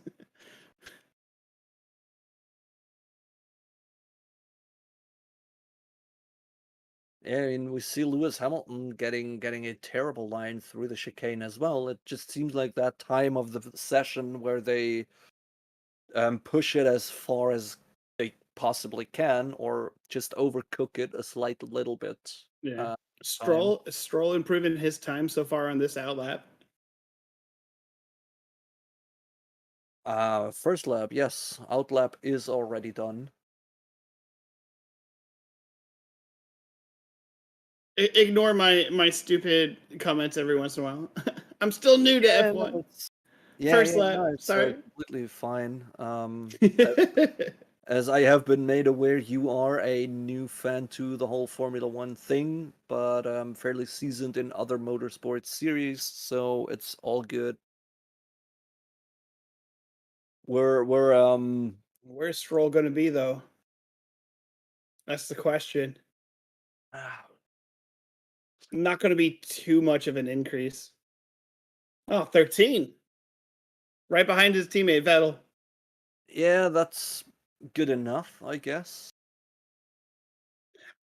A: Yeah, I mean, we see Lewis Hamilton getting a terrible line through the chicane as well. It just seems like that time of the session where they push it as far as they possibly can, or just overcook it a slight little bit.
B: Yeah.
A: Uh, time.
B: Stroll improving his time so far on this outlap.
A: First lap, yes, outlap is already done.
B: Ignore my stupid comments every once in a while. I'm still new to
A: Yeah, no,
B: F1.
A: yeah,
B: First
A: no,
B: lap.
A: it's
B: Sorry.
A: completely fine. As I have been made aware, you are a new fan to the whole Formula One thing, but fairly seasoned in other motorsports series, so it's all good. We're
B: Where's Stroll going to be though? That's the question.
A: ah,
B: Not going to be too much of an increase. Oh, 13. Right behind his teammate Vettel.
A: yeah, that's good enough, I guess.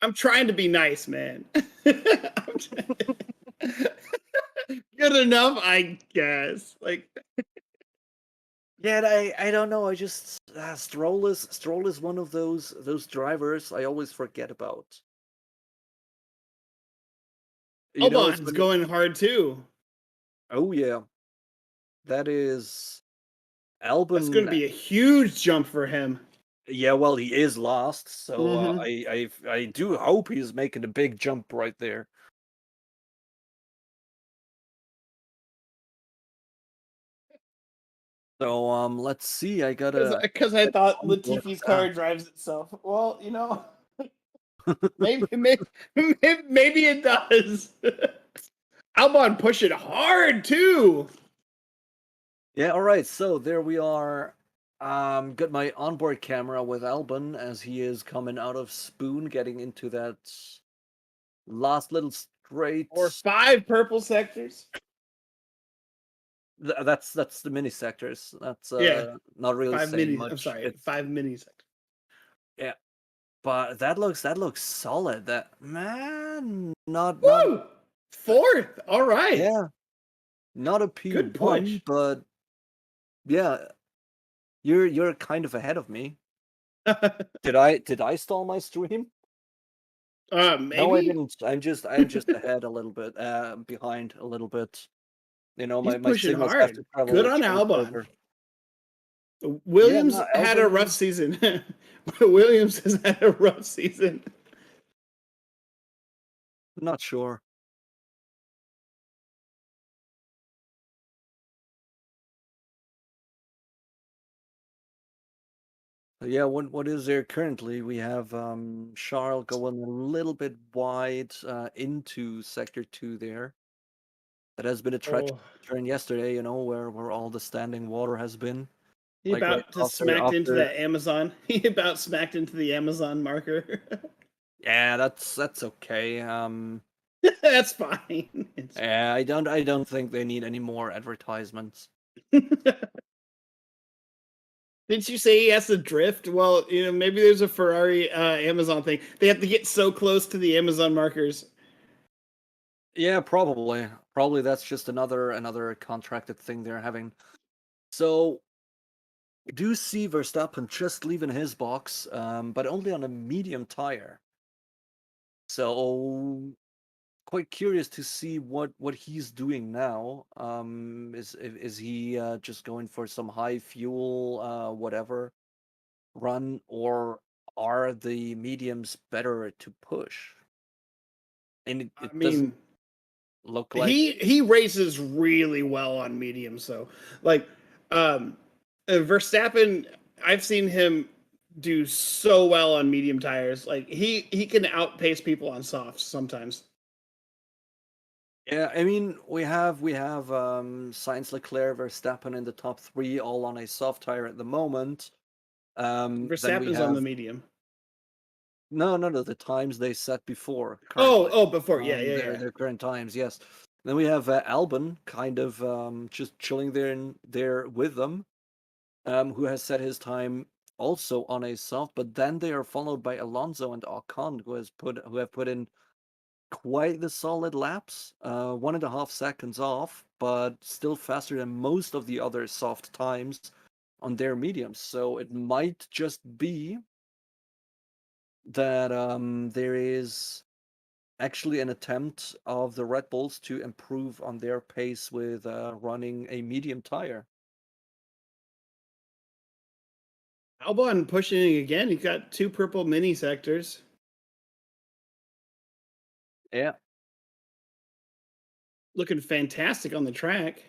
B: I'm trying to be nice, man. Good enough, I guess. Like,
A: Yeah, I don't know. I just Stroll is one of those drivers I always forget about. You know, it's
B: Albon's
A: when
B: going hard too.
A: oh yeah, that is
B: That's going
A: Albon.
B: to be a huge jump for him.
A: Yeah, well, he is last, so
B: Mm-hmm.
A: I do hope he's making a big jump right there. So let's see. I gotta
B: Because I thought
A: onboard
B: Latifi's
A: that.
B: car drives itself. Well, maybe it does. Albon pushing hard too.
A: Yeah, all right. So there we are. Got my onboard camera with Albon as he is coming out of Spoon, getting into that last little
B: Or
A: straight.
B: 5 purple sectors.
A: That's the mini sectors. That's
B: Yeah,
A: not really
B: five
A: saying
B: minis. I'm
A: much.
B: sorry,
A: It's
B: 5 mini sectors.
A: yeah, but that looks solid. That man, not
B: Woo! Fourth. All right.
A: yeah, not a
B: Good
A: P1,
B: push.
A: but yeah, you're kind of ahead of me. Did I stall my stream? No, I
B: Maybe
A: didn't. I'm just ahead a little bit, behind a little bit. You know,
B: he's
A: my
B: pushing
A: signals have to
B: hard.
A: travel
B: Good
A: a
B: on
A: chunk
B: Albon.
A: further. Yeah,
B: Williams
A: no,
B: had a rough
A: Albon,
B: season. Williams has had a rough season.
A: not sure. Yeah, what is there currently? We have Charles going a little bit wide into sector 2 there. That has been a treacherous
B: Oh,
A: turn yesterday, where all the standing water has been.
B: he
A: Like right
B: about to smacked into
A: after.
B: that Amazon. He about smacked into the Amazon marker.
A: Yeah, that's okay.
B: That's fine. It's
A: Yeah, I don't think they need any more advertisements.
B: Didn't you say he has to drift? Well, maybe there's a Ferrari Amazon thing. They have to get so close to the Amazon markers.
A: Yeah, probably. Probably that's just another contracted thing they're having. So do see Verstappen just leaving his box, but only on a medium tire. So quite curious to see what he's doing now. Is he just going for some high fuel whatever run, or are the mediums better to push? And it,
B: I
A: it doesn't
B: mean,
A: look like.
B: he races really well on medium. So, like, Verstappen, I've seen him do so well on medium tires. Like he can outpace people on softs sometimes.
A: Yeah, I mean we have Sainz, Leclerc, Verstappen in the top three, all on a soft tire at the moment. Then we
B: Verstappen's on the
A: have
B: medium.
A: no, the times they set before
B: Oh,
A: currently.
B: before, yeah, yeah,
A: Their
B: yeah.
A: their current times, yes. Then we have Albon kind of just chilling there with them, who has set his time also on a soft, but then they are followed by Alonso and Ocon, who have put in quite the solid laps, 1.5 seconds off, but still faster than most of the other soft times on their mediums. So it might just be that there is actually an attempt of the Red Bulls to improve on their pace with running a medium tire.
B: Albon pushing again. He's got 2 purple mini sectors.
A: Yeah,
B: Looking fantastic on the track.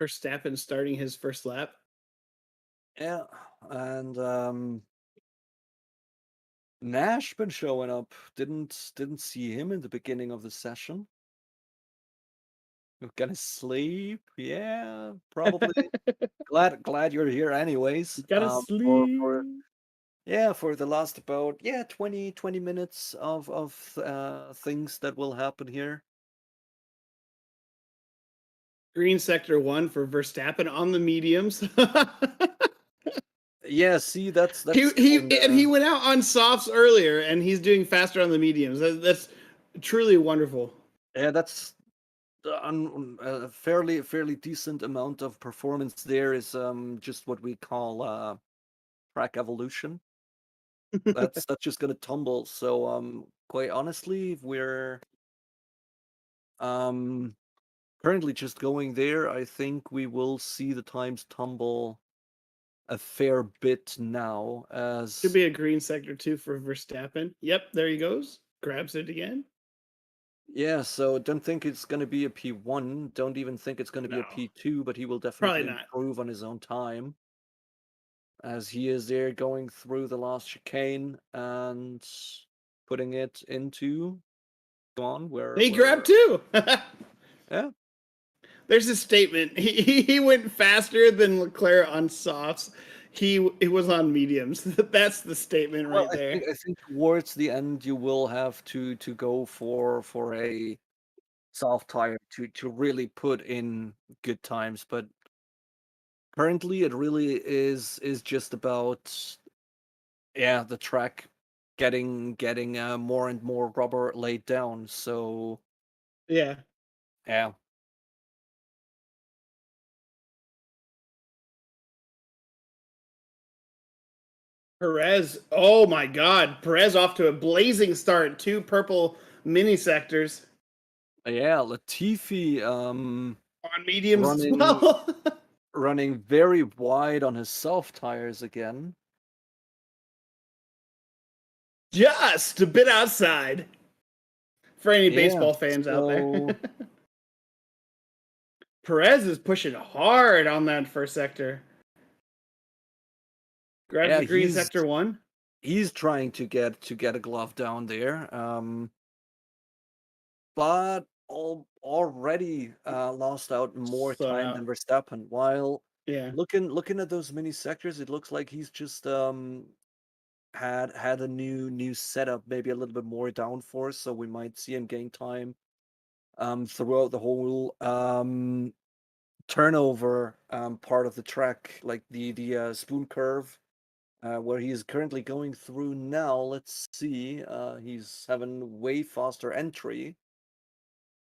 B: Verstappen starting his first lap.
A: yeah, and Nash been showing up. Didn't see him in the beginning of the session. You're gonna sleep? Yeah, probably. Glad you're here anyways.
B: Gotta
A: For
B: sleep.
A: yeah, for the last about 20 minutes of things that will happen here.
B: Green sector 1 for Verstappen on the mediums.
A: Yeah, see,
B: he
A: that's
B: he
A: kind
B: and he
A: of.
B: went out on softs earlier, and he's doing faster on the mediums. That's truly wonderful.
A: Yeah, that's a fairly decent amount of performance there is just what we call track evolution. That's just gonna tumble. So quite honestly, if we're um currently just going there, I think we will see the times tumble a fair bit now
B: Should
A: as.
B: be a green sector 2 for Verstappen. Yep, there he goes. Grabs it again.
A: Yeah, so don't think it's going to be a P1, don't even think it's going to be a
B: No,
A: P2, but he will
B: probably
A: definitely
B: not.
A: improve on his own time as he is there going through the last chicane and putting it into on
B: He
A: where
B: grabbed 2.
A: yeah.
B: There's a statement. He went faster than Leclerc on softs. He was on mediums. That's the statement
A: Well,
B: right
A: I think
B: there.
A: I think towards the end you will have to go for a soft tire to really put in good times, but currently it really is just about the track getting more and more rubber laid down. So
B: Yeah.
A: yeah,
B: Perez. Oh my God. Perez off to a blazing start. 2 purple mini sectors
A: Latifi
B: on mediums as
A: running
B: well.
A: running very wide on his soft tires again.
B: Just a bit outside for any
A: Yeah,
B: baseball fans out there.
A: so
B: Perez is pushing hard on that first sector. Grabs
A: yeah,
B: the green
A: he's
B: sector 1.
A: he's trying to get a glove down there. But already lost out more
B: Slowed
A: time
B: out.
A: than Verstappen. While
B: Yeah.
A: looking at those mini sectors, it looks like he's just had a new setup, maybe a little bit more downforce, so we might see him gain time throughout the whole turnover part of the track, like the spoon curve. Where he is currently going through now. Let's see. He's having way faster entry,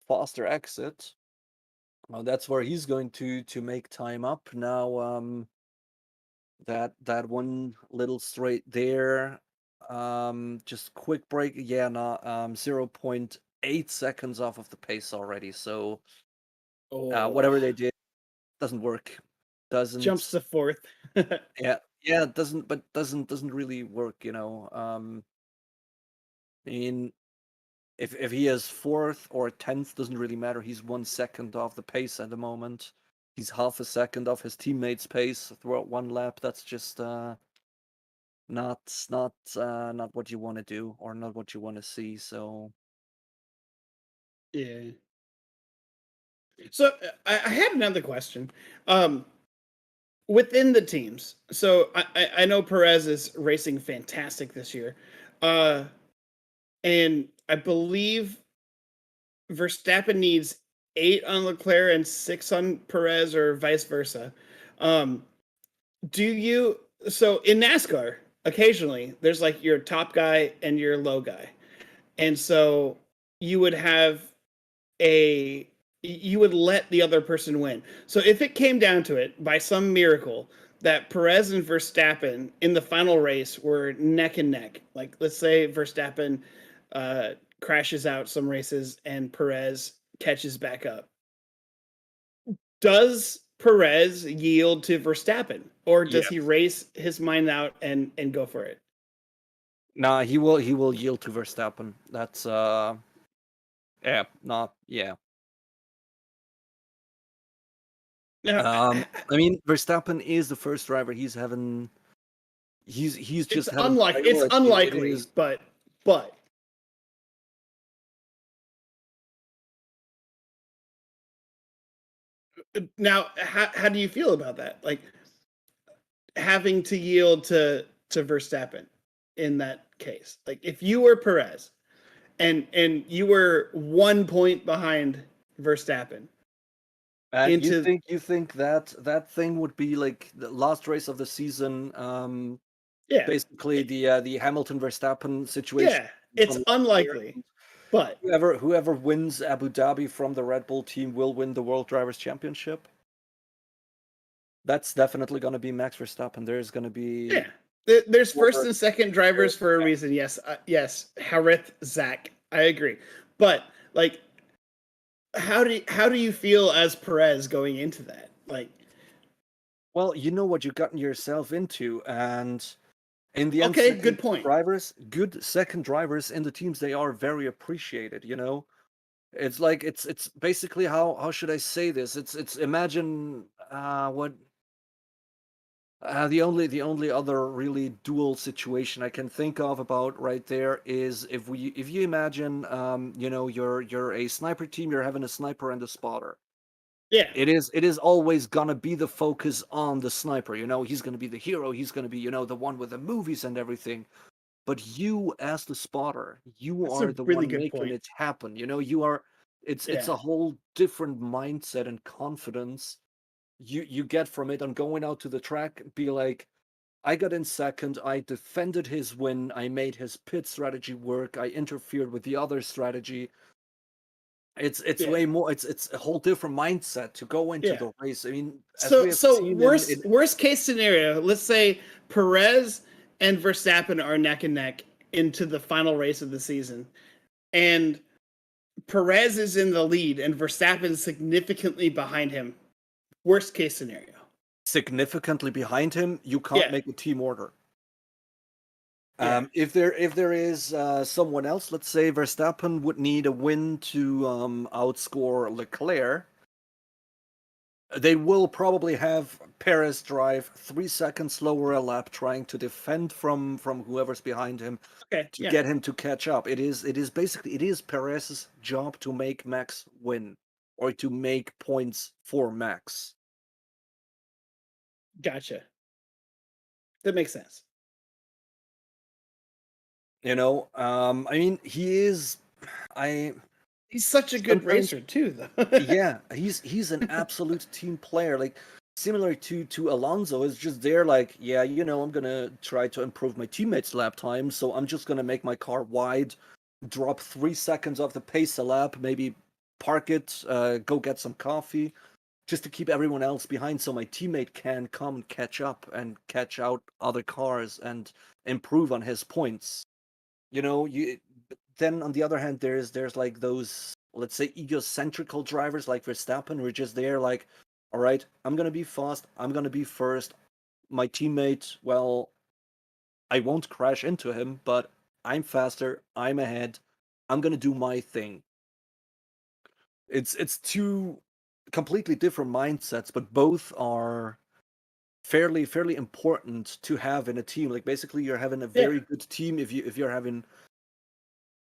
A: faster exit. That's where he's going to make time up now. That one little straight there. Just quick break. Yeah, no. 0.8 seconds off of the pace already. So
B: Oh,
A: whatever they did doesn't work.
B: jumps
A: Doesn't.
B: to fourth.
A: Yeah. It doesn't. But doesn't really work. I mean, if he is fourth or 10th, doesn't really matter. He's 1 second off the pace at the moment. He's half a second off his teammates' pace throughout one lap. That's just not what you want to do or not what you want to see. So
B: Yeah. So I had another question. Um, Within the teams, so I know Perez is racing fantastic this year, uh, and I believe Verstappen needs 8 on Leclerc and 6 on Perez, or vice versa. Um, do you so in NASCAR? Occasionally, there's like your top guy and your low guy, and so you would have a you would let the other person win. So if it came down to it, by some miracle, that Perez and Verstappen in the final race were neck and neck, like let's say Verstappen crashes out some races and Perez catches back up, does Perez yield to Verstappen, or does he
A: yes,
B: race his mind out and go for it?
A: nah, he will yield to Verstappen. That's yeah, not yeah.
B: Now,
A: I mean, Verstappen is the first driver. He's
B: it's
A: just having
B: unlike it's
A: priority. It
B: unlikely,
A: is.
B: but now how do you feel about that? Like having to yield to Verstappen in that case. Like if you were Perez and you were 1 point behind Verstappen
A: And you
B: into
A: think that thing would be like the last race of the season?
B: yeah,
A: Basically the Hamilton Verstappen situation
B: yeah, it's
A: from last year.
B: unlikely, but
A: Whoever wins Abu Dhabi from the Red Bull team will win the World Drivers' Championship. That's definitely going to be Max Verstappen. There's going to be
B: yeah, there's first
A: whoever.
B: and second drivers for a reason. Yes, yes, Harith, Zach, I agree, but like how do you feel as Perez going into that? Like,
A: Well, you know what you've gotten yourself into, and in the end,
B: okay, good point.
A: good second drivers in the teams, they are very appreciated. It's like it's basically how should I say this? It's imagine what the only other really dual situation I can think of about right there is if you imagine you're a sniper team, you're having a sniper and a spotter.
B: Yeah,
A: It is always gonna be the focus on the sniper. He's gonna be the hero. He's gonna be the one with the movies and everything. But you, as the spotter, you
B: that's
A: are
B: a
A: the
B: really
A: one
B: good
A: making
B: point.
A: it happen. You are. It's
B: Yeah.
A: a whole different mindset and confidence you get from it on going out to the track. Be like, I got in second. I defended his win. I made his pit strategy work. I interfered with the other strategy. It's
B: Yeah.
A: way more. It's a whole different mindset to go into
B: Yeah.
A: the race. I mean, as we
B: So
A: have
B: so
A: seen in
B: worst case scenario, let's say Perez and Verstappen are neck and neck into the final race of the season. And Perez is in the lead and Verstappen is significantly behind him. Worst case scenario.
A: significantly behind him, you can't
B: Yeah.
A: make a team order.
B: Yeah.
A: If there is someone else, let's say Verstappen would need a win to outscore Leclerc. They will probably have Perez drive 3 seconds slower a lap, trying to defend from whoever's behind him
B: Okay,
A: to
B: yeah,
A: get him to catch up. It is Perez's job to make Max win or to make points for Max.
B: gotcha. That makes sense.
A: I mean, he is. I
B: He's such a good
A: sometimes
B: racer too, though.
A: Yeah, he's an absolute team player. Like similar to Alonso, is just there. Like, yeah, I'm gonna try to improve my teammates' lap time, so I'm just gonna make my car wide, drop 3 seconds off the pace a lap, maybe park it, go get some coffee, just to keep everyone else behind, so my teammate can come and catch up and catch out other cars and improve on his points. You then on the other hand, there's like those, let's say, egocentrical drivers like Verstappen who are just there like, all right, I'm gonna be fast, I'm gonna be first. My teammate, well, I won't crash into him, but I'm faster, I'm ahead, I'm gonna do my thing. It's two completely different mindsets, but both are fairly important to have in a team. Like basically you're having a
B: Yeah,
A: very good team if you're having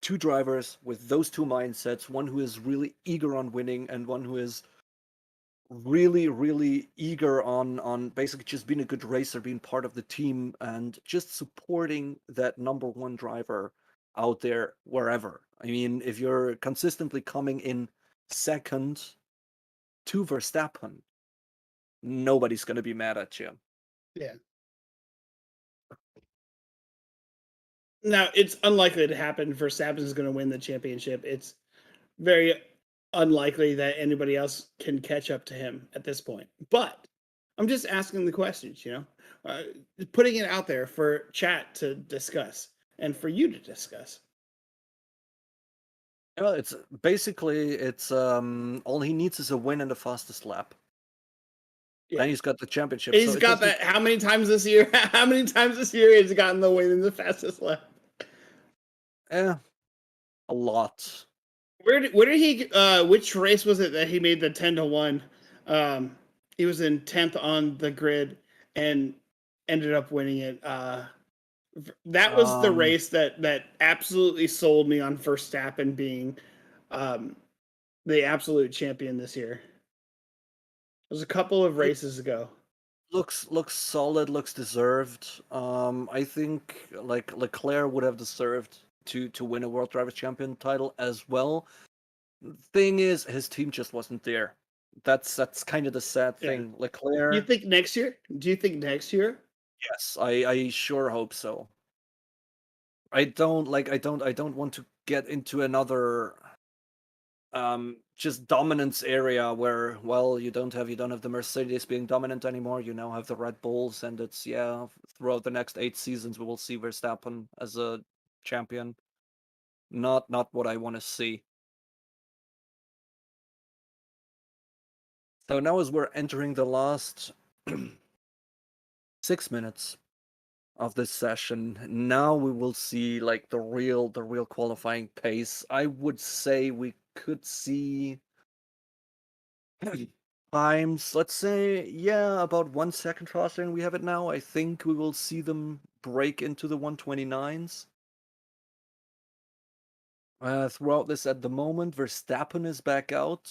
A: two drivers with those two mindsets, one who is really eager on winning and one who is really eager on basically just being a good racer, being part of the team and just supporting that number one driver out there wherever. I mean, if you're consistently coming in second to Verstappen, nobody's going to be mad at you.
B: yeah. Now it's unlikely to happen. Verstappen is going to win the championship. It's very unlikely that anybody else can catch up to him at this point. But I'm just asking the questions, uh, putting it out there for chat to discuss and for you to discuss.
A: It's basically all he needs is a win in the fastest lap.
B: Yeah.
A: Then he's got the championship. So
B: He's
A: it
B: got
A: doesn't.
B: that how many times this year? How many times this year has he gotten the win in the fastest lap?
A: Eh, a lot.
B: Where did he which race was it that he made the 10-1? He was in 10th on the grid and ended up winning it. That was the
A: Um,
B: race that absolutely sold me on Verstappen being um, the absolute champion this year. It was a couple of
A: look,
B: races ago.
A: looks solid, looks deserved. I think like Leclerc would have deserved to win a World Drivers' Champion title as well. Thing is, his team just wasn't there. That's kind of the sad
B: Yeah.
A: thing. Leclerc,
B: Do you think next year?
A: yes, I sure hope so. I don't want to get into another just dominance area where, well, you don't have the Mercedes being dominant anymore. You now have the Red Bulls, and it's, yeah, throughout the next 8 seasons we will see Verstappen as a champion. Not what I want to see. So now, as we're entering the last 6 minutes of this session, now we will see like the real qualifying pace. I would say we could see times, let's say, yeah, about 1 second faster than we have it now. I think we will see them break into the 129s. Throughout this at the moment, Verstappen is back out,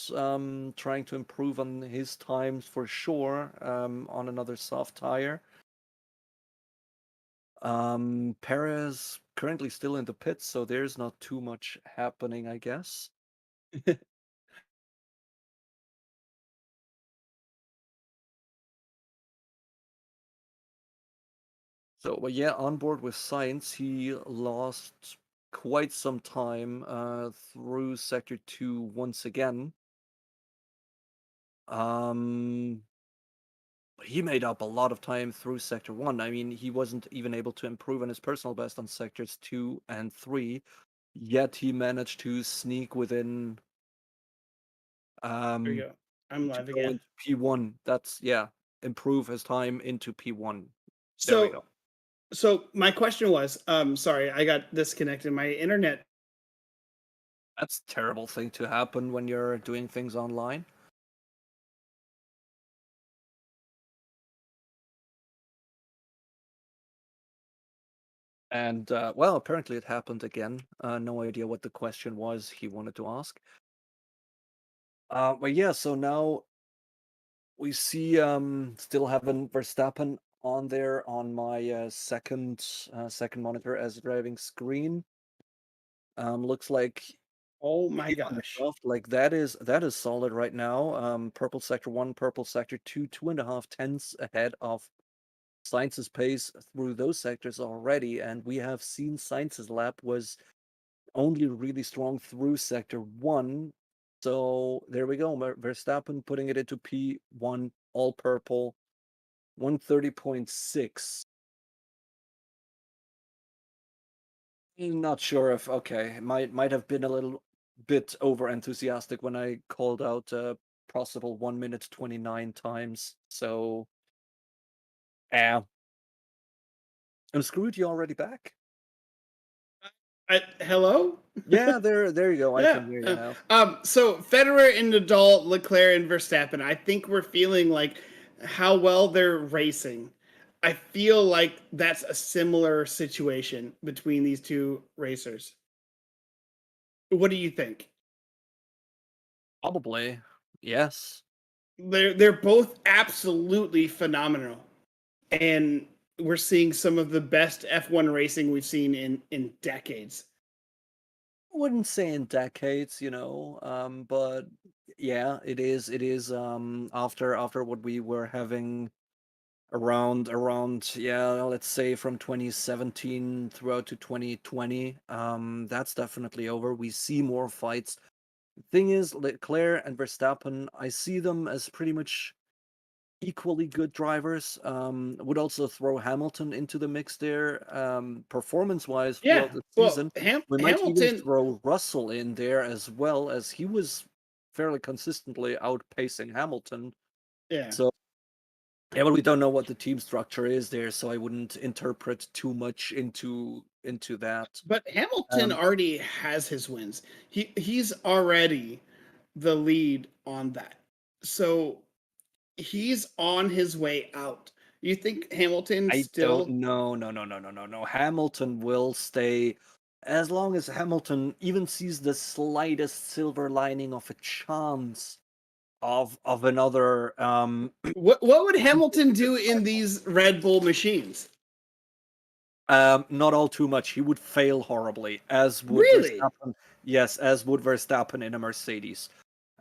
A: trying to improve on his times for sure, on another soft tire. Perez currently still in the pits, so there's not too much happening, I guess. So, but yeah, on board with Science, he lost quite some time through Sector 2 once again. Um, but he made up a lot of time through Sector 1. I mean, he wasn't even able to improve on his personal best on Sectors 2 and 3, yet he managed to sneak within,
B: There you
A: um,
B: go. I'm
A: to
B: live
A: go
B: again.
A: into P1. That's, yeah, improve his time into P1. There we
B: So
A: go.
B: so my question was, sorry, I got disconnected. My internet.
A: That's a terrible thing to happen when you're doing things online. And well, apparently it happened again. No idea what the question was he wanted to ask. But yeah, so now we see still having Verstappen on there on my second monitor as driving screen. Looks like
B: Oh my
A: he on the
B: gosh.
A: draft, like that is solid right now. Purple sector one, purple sector two, 2.5 tenths ahead of Science's pace through those sectors already, and we have seen Science's lap was only really strong through sector one. So there we go. Verstappen putting it into P1, all purple, 130.6. Not sure if okay, might have been a little bit over enthusiastic when I called out possible 1 minute 29 times. So yeah. And Screwed, you already back?
B: Hello?
A: Yeah, there you go. I
B: Yeah.
A: can hear you now.
B: So Federer and Nadal, Leclerc and Verstappen. I think we're feeling like how well they're racing. I feel like that's a similar situation between these two racers. What do you think?
A: Probably. Yes.
B: They're both absolutely phenomenal, and we're seeing some of the best F1 racing we've seen in decades.
A: Wouldn't say in decades, but yeah, it is after what we were having around yeah, let's say from 2017 throughout to 2020. That's definitely over. We see more fights. Thing is, Leclerc and Verstappen, I see them as pretty much equally good drivers. Would also throw Hamilton into the mix there. Performance-wise
B: Yeah.
A: throughout the
B: Well,
A: season, we might even
B: Hamilton.
A: throw Russell in there as well, as he was fairly consistently outpacing Hamilton.
B: Yeah.
A: So yeah, but we don't know what the team structure is there, so I wouldn't interpret too much into that.
B: But Hamilton
A: Um,
B: already has his wins. He's already the lead on that. So he's on his way out. You think Hamilton
A: I don't
B: still?
A: know. No, no, no, no, no, no. Hamilton will stay as long as Hamilton even sees the slightest silver lining of a chance of another
B: What would Hamilton do in these Red Bull machines?
A: not all too much. He would fail horribly, as would
B: Really?
A: Verstappen. Yes, as would Verstappen in a Mercedes.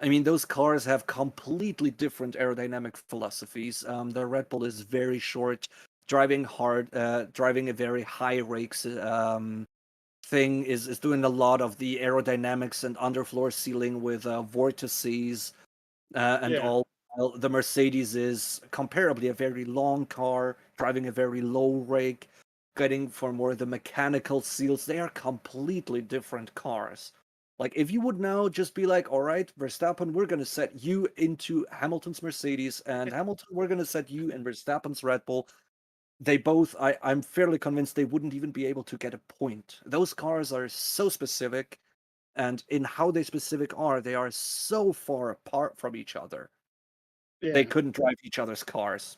A: I mean, those cars have completely different aerodynamic philosophies. The Red Bull is very short, driving hard, driving a very high rakes thing is doing a lot of the aerodynamics and underfloor sealing with vortices and
B: Yeah.
A: all. Well, the Mercedes is comparably a very long car, driving a very low rake, getting for more the mechanical seals. They are completely different cars. Like, if you would now just be like, all right, Verstappen, we're going to set you into Hamilton's Mercedes, and Hamilton, we're going to set you in Verstappen's Red Bull. They both, I'm fairly convinced they wouldn't even be able to get a point. Those cars are so specific, and in how they specific are, they are so far apart from each other. They
B: Yeah.
A: couldn't drive each other's cars.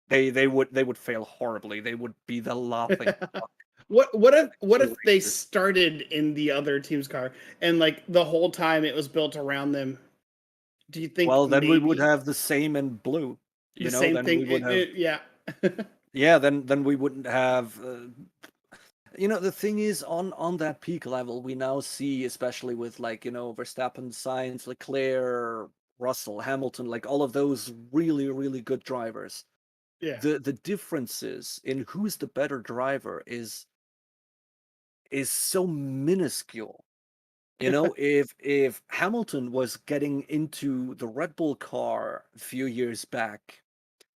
A: They would fail horribly. They would be the laughing stock
B: What
A: of
B: if they
A: racers.
B: started in the other team's car and like the whole time it was built around them? Do you think
A: Well, then we would
B: maybe
A: have the same in blue.
B: the same
A: Then
B: thing?
A: we would have
B: Yeah.
A: yeah. Then we wouldn't have. The thing is, on that peak level, we now see, especially with like Verstappen, Sainz, Leclerc, Russell, Hamilton, like all of those really really good drivers.
B: Yeah.
A: The differences in who's the better driver is so minuscule. If Hamilton was getting into the Red Bull car a few years back,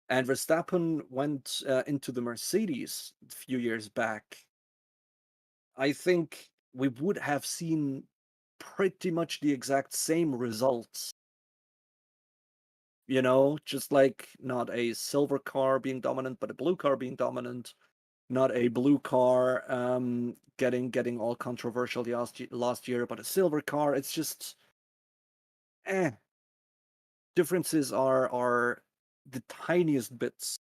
A: and Verstappen went into the Mercedes a few years back, I think we would have seen pretty much the exact same results. Just like not a silver car being dominant, but a blue car being dominant. Not a blue car getting all controversial last year, but a silver car. It's just eh. Differences are the tiniest bits.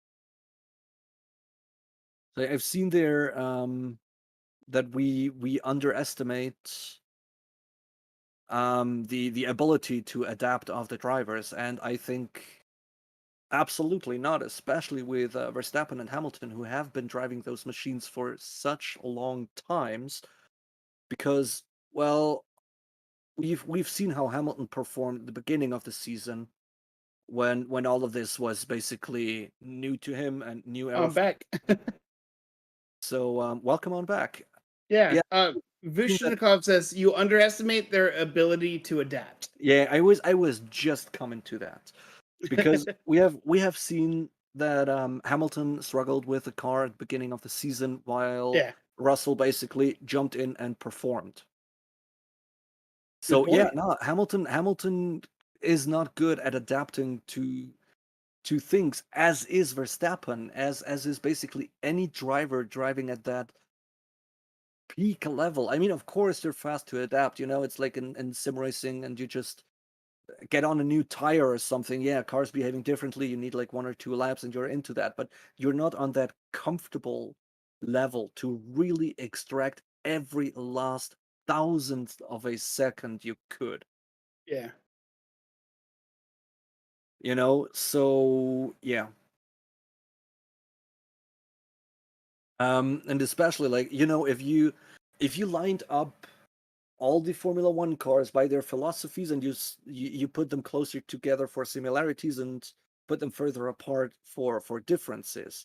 A: So I've seen there that we underestimate the ability to adapt of the drivers, and I think absolutely not, especially with Verstappen and Hamilton, who have been driving those machines for such long times. Because, well, we've seen how Hamilton performed at the beginning of the season when all of this was basically new to him and new era.
B: I'm back.
A: So welcome on back.
B: Yeah.
A: Yeah, I think that
B: Vushnikov says you underestimate their ability to adapt.
A: yeah, I was just coming to that because we have seen that Hamilton struggled with the car at the beginning of the season while
B: Yeah.
A: Russell basically jumped in and performed.
B: Good
A: So yeah,
B: point.
A: no, Hamilton is not good at adapting to things, as is Verstappen, as is basically any driver driving at that peak level. I mean, of course they're fast to adapt, it's like in sim racing, and you just get on a new tire or something. Yeah, cars behaving differently, you need like 1 or 2 laps and you're into that, but you're not on that comfortable level to really extract every last thousandth of a second you could.
B: Yeah.
A: So yeah. And especially, like, if you lined up all the Formula One cars by their philosophies, and you put them closer together for similarities and put them further apart for differences,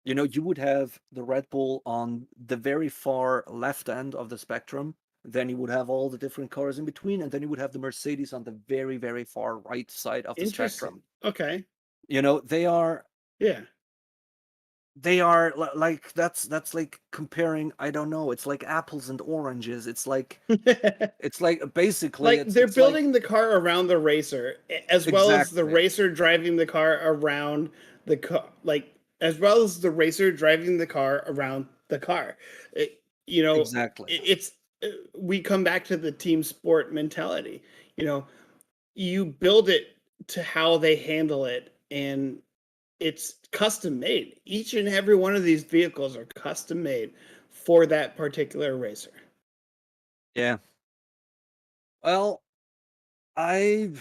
A: you would have the Red Bull on the very far left end of the spectrum. Then you would have all the different cars in between, and then you would have the Mercedes on the very, very far right side of the spectrum.
B: Interesting. Okay.
A: They are
B: Yeah.
A: like, that's like comparing, I don't know, it's like apples and oranges. It's like basically
B: Like
A: it's
B: they're
A: it's like
B: building the car around the racer, as well as the
A: exactly,
B: racer driving the car around the car, like as well as the racer driving the car around the car. It, you know,
A: exactly.
B: it's we come back to the team sport mentality. You know, you build it to how they handle it, and it's custom made. Each and every one of these vehicles are custom made for that particular racer.
A: Yeah. Well, I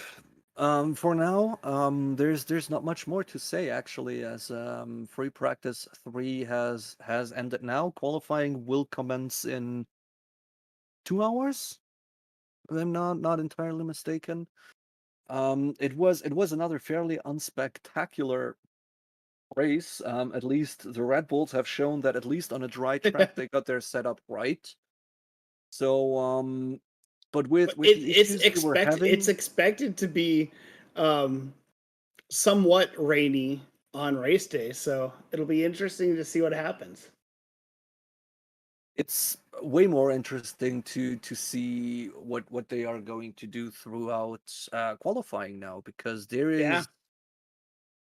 A: for now, there's not much more to say, actually, as free practice 3 has ended now. Qualifying will commence in 2 hours, if I'm not entirely mistaken. It was another fairly unspectacular race. At least the Red Bulls have shown that, at least on a dry track, they got their setup right. So, but with
B: But
A: with the issues they were
B: it's
A: having,
B: expected to be um, somewhat rainy on race day, so it'll be interesting to see what happens.
A: it's way more interesting to see what they are going to do throughout qualifying now, because there
B: Yeah,
A: is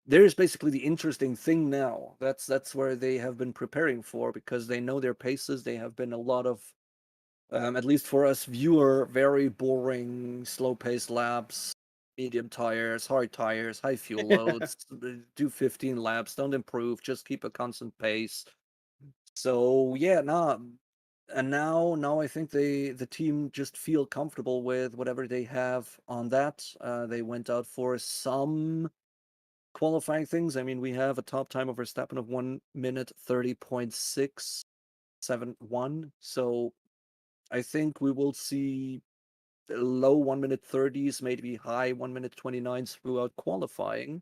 A: there is basically the interesting thing now. That's where they have been preparing for, because they know their paces. They have been a lot of, at least for us viewer, very boring, slow-paced laps, medium tires, hard tires, high fuel loads. Do 15 laps, don't improve, just keep a constant pace. So yeah, nah, and now I think the team just feel comfortable with whatever they have on that. They went out for some qualifying things. I mean, we have a top time of Verstappen of 1 minute 30.671. So I think we will see low 1 minute 30s, maybe high 1 minute 29s throughout qualifying.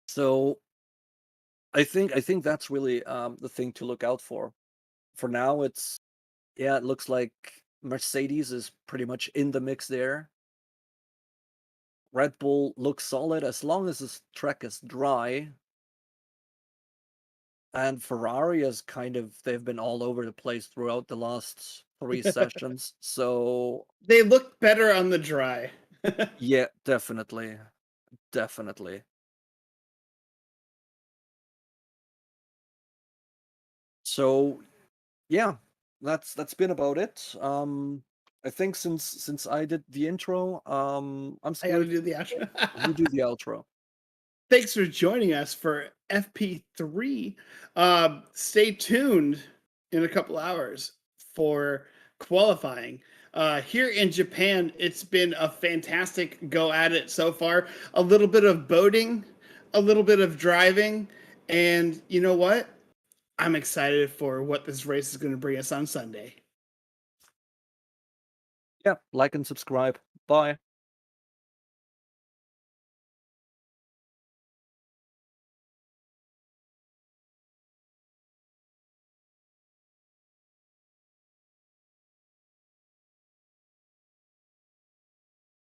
A: So I think that's really the thing to look out for. For now, it looks like Mercedes is pretty much in the mix there. Red Bull looks solid as long as this track is dry. And Ferrari is they've been all over the place throughout the last 3 sessions. So
B: they look better on the dry.
A: yeah, definitely. Definitely. So yeah, that's been about it. I think since I did the intro, I'm
B: I got to
A: screwed.
B: do the outro.
A: You do the outro.
B: Thanks for joining us for FP3. Stay tuned in a couple hours for qualifying. Here in Japan, it's been a fantastic go at it so far. A little bit of boating, a little bit of driving, and you know what? I'm excited for what this race is going to bring us on Sunday.
A: Yeah, like and subscribe. Bye.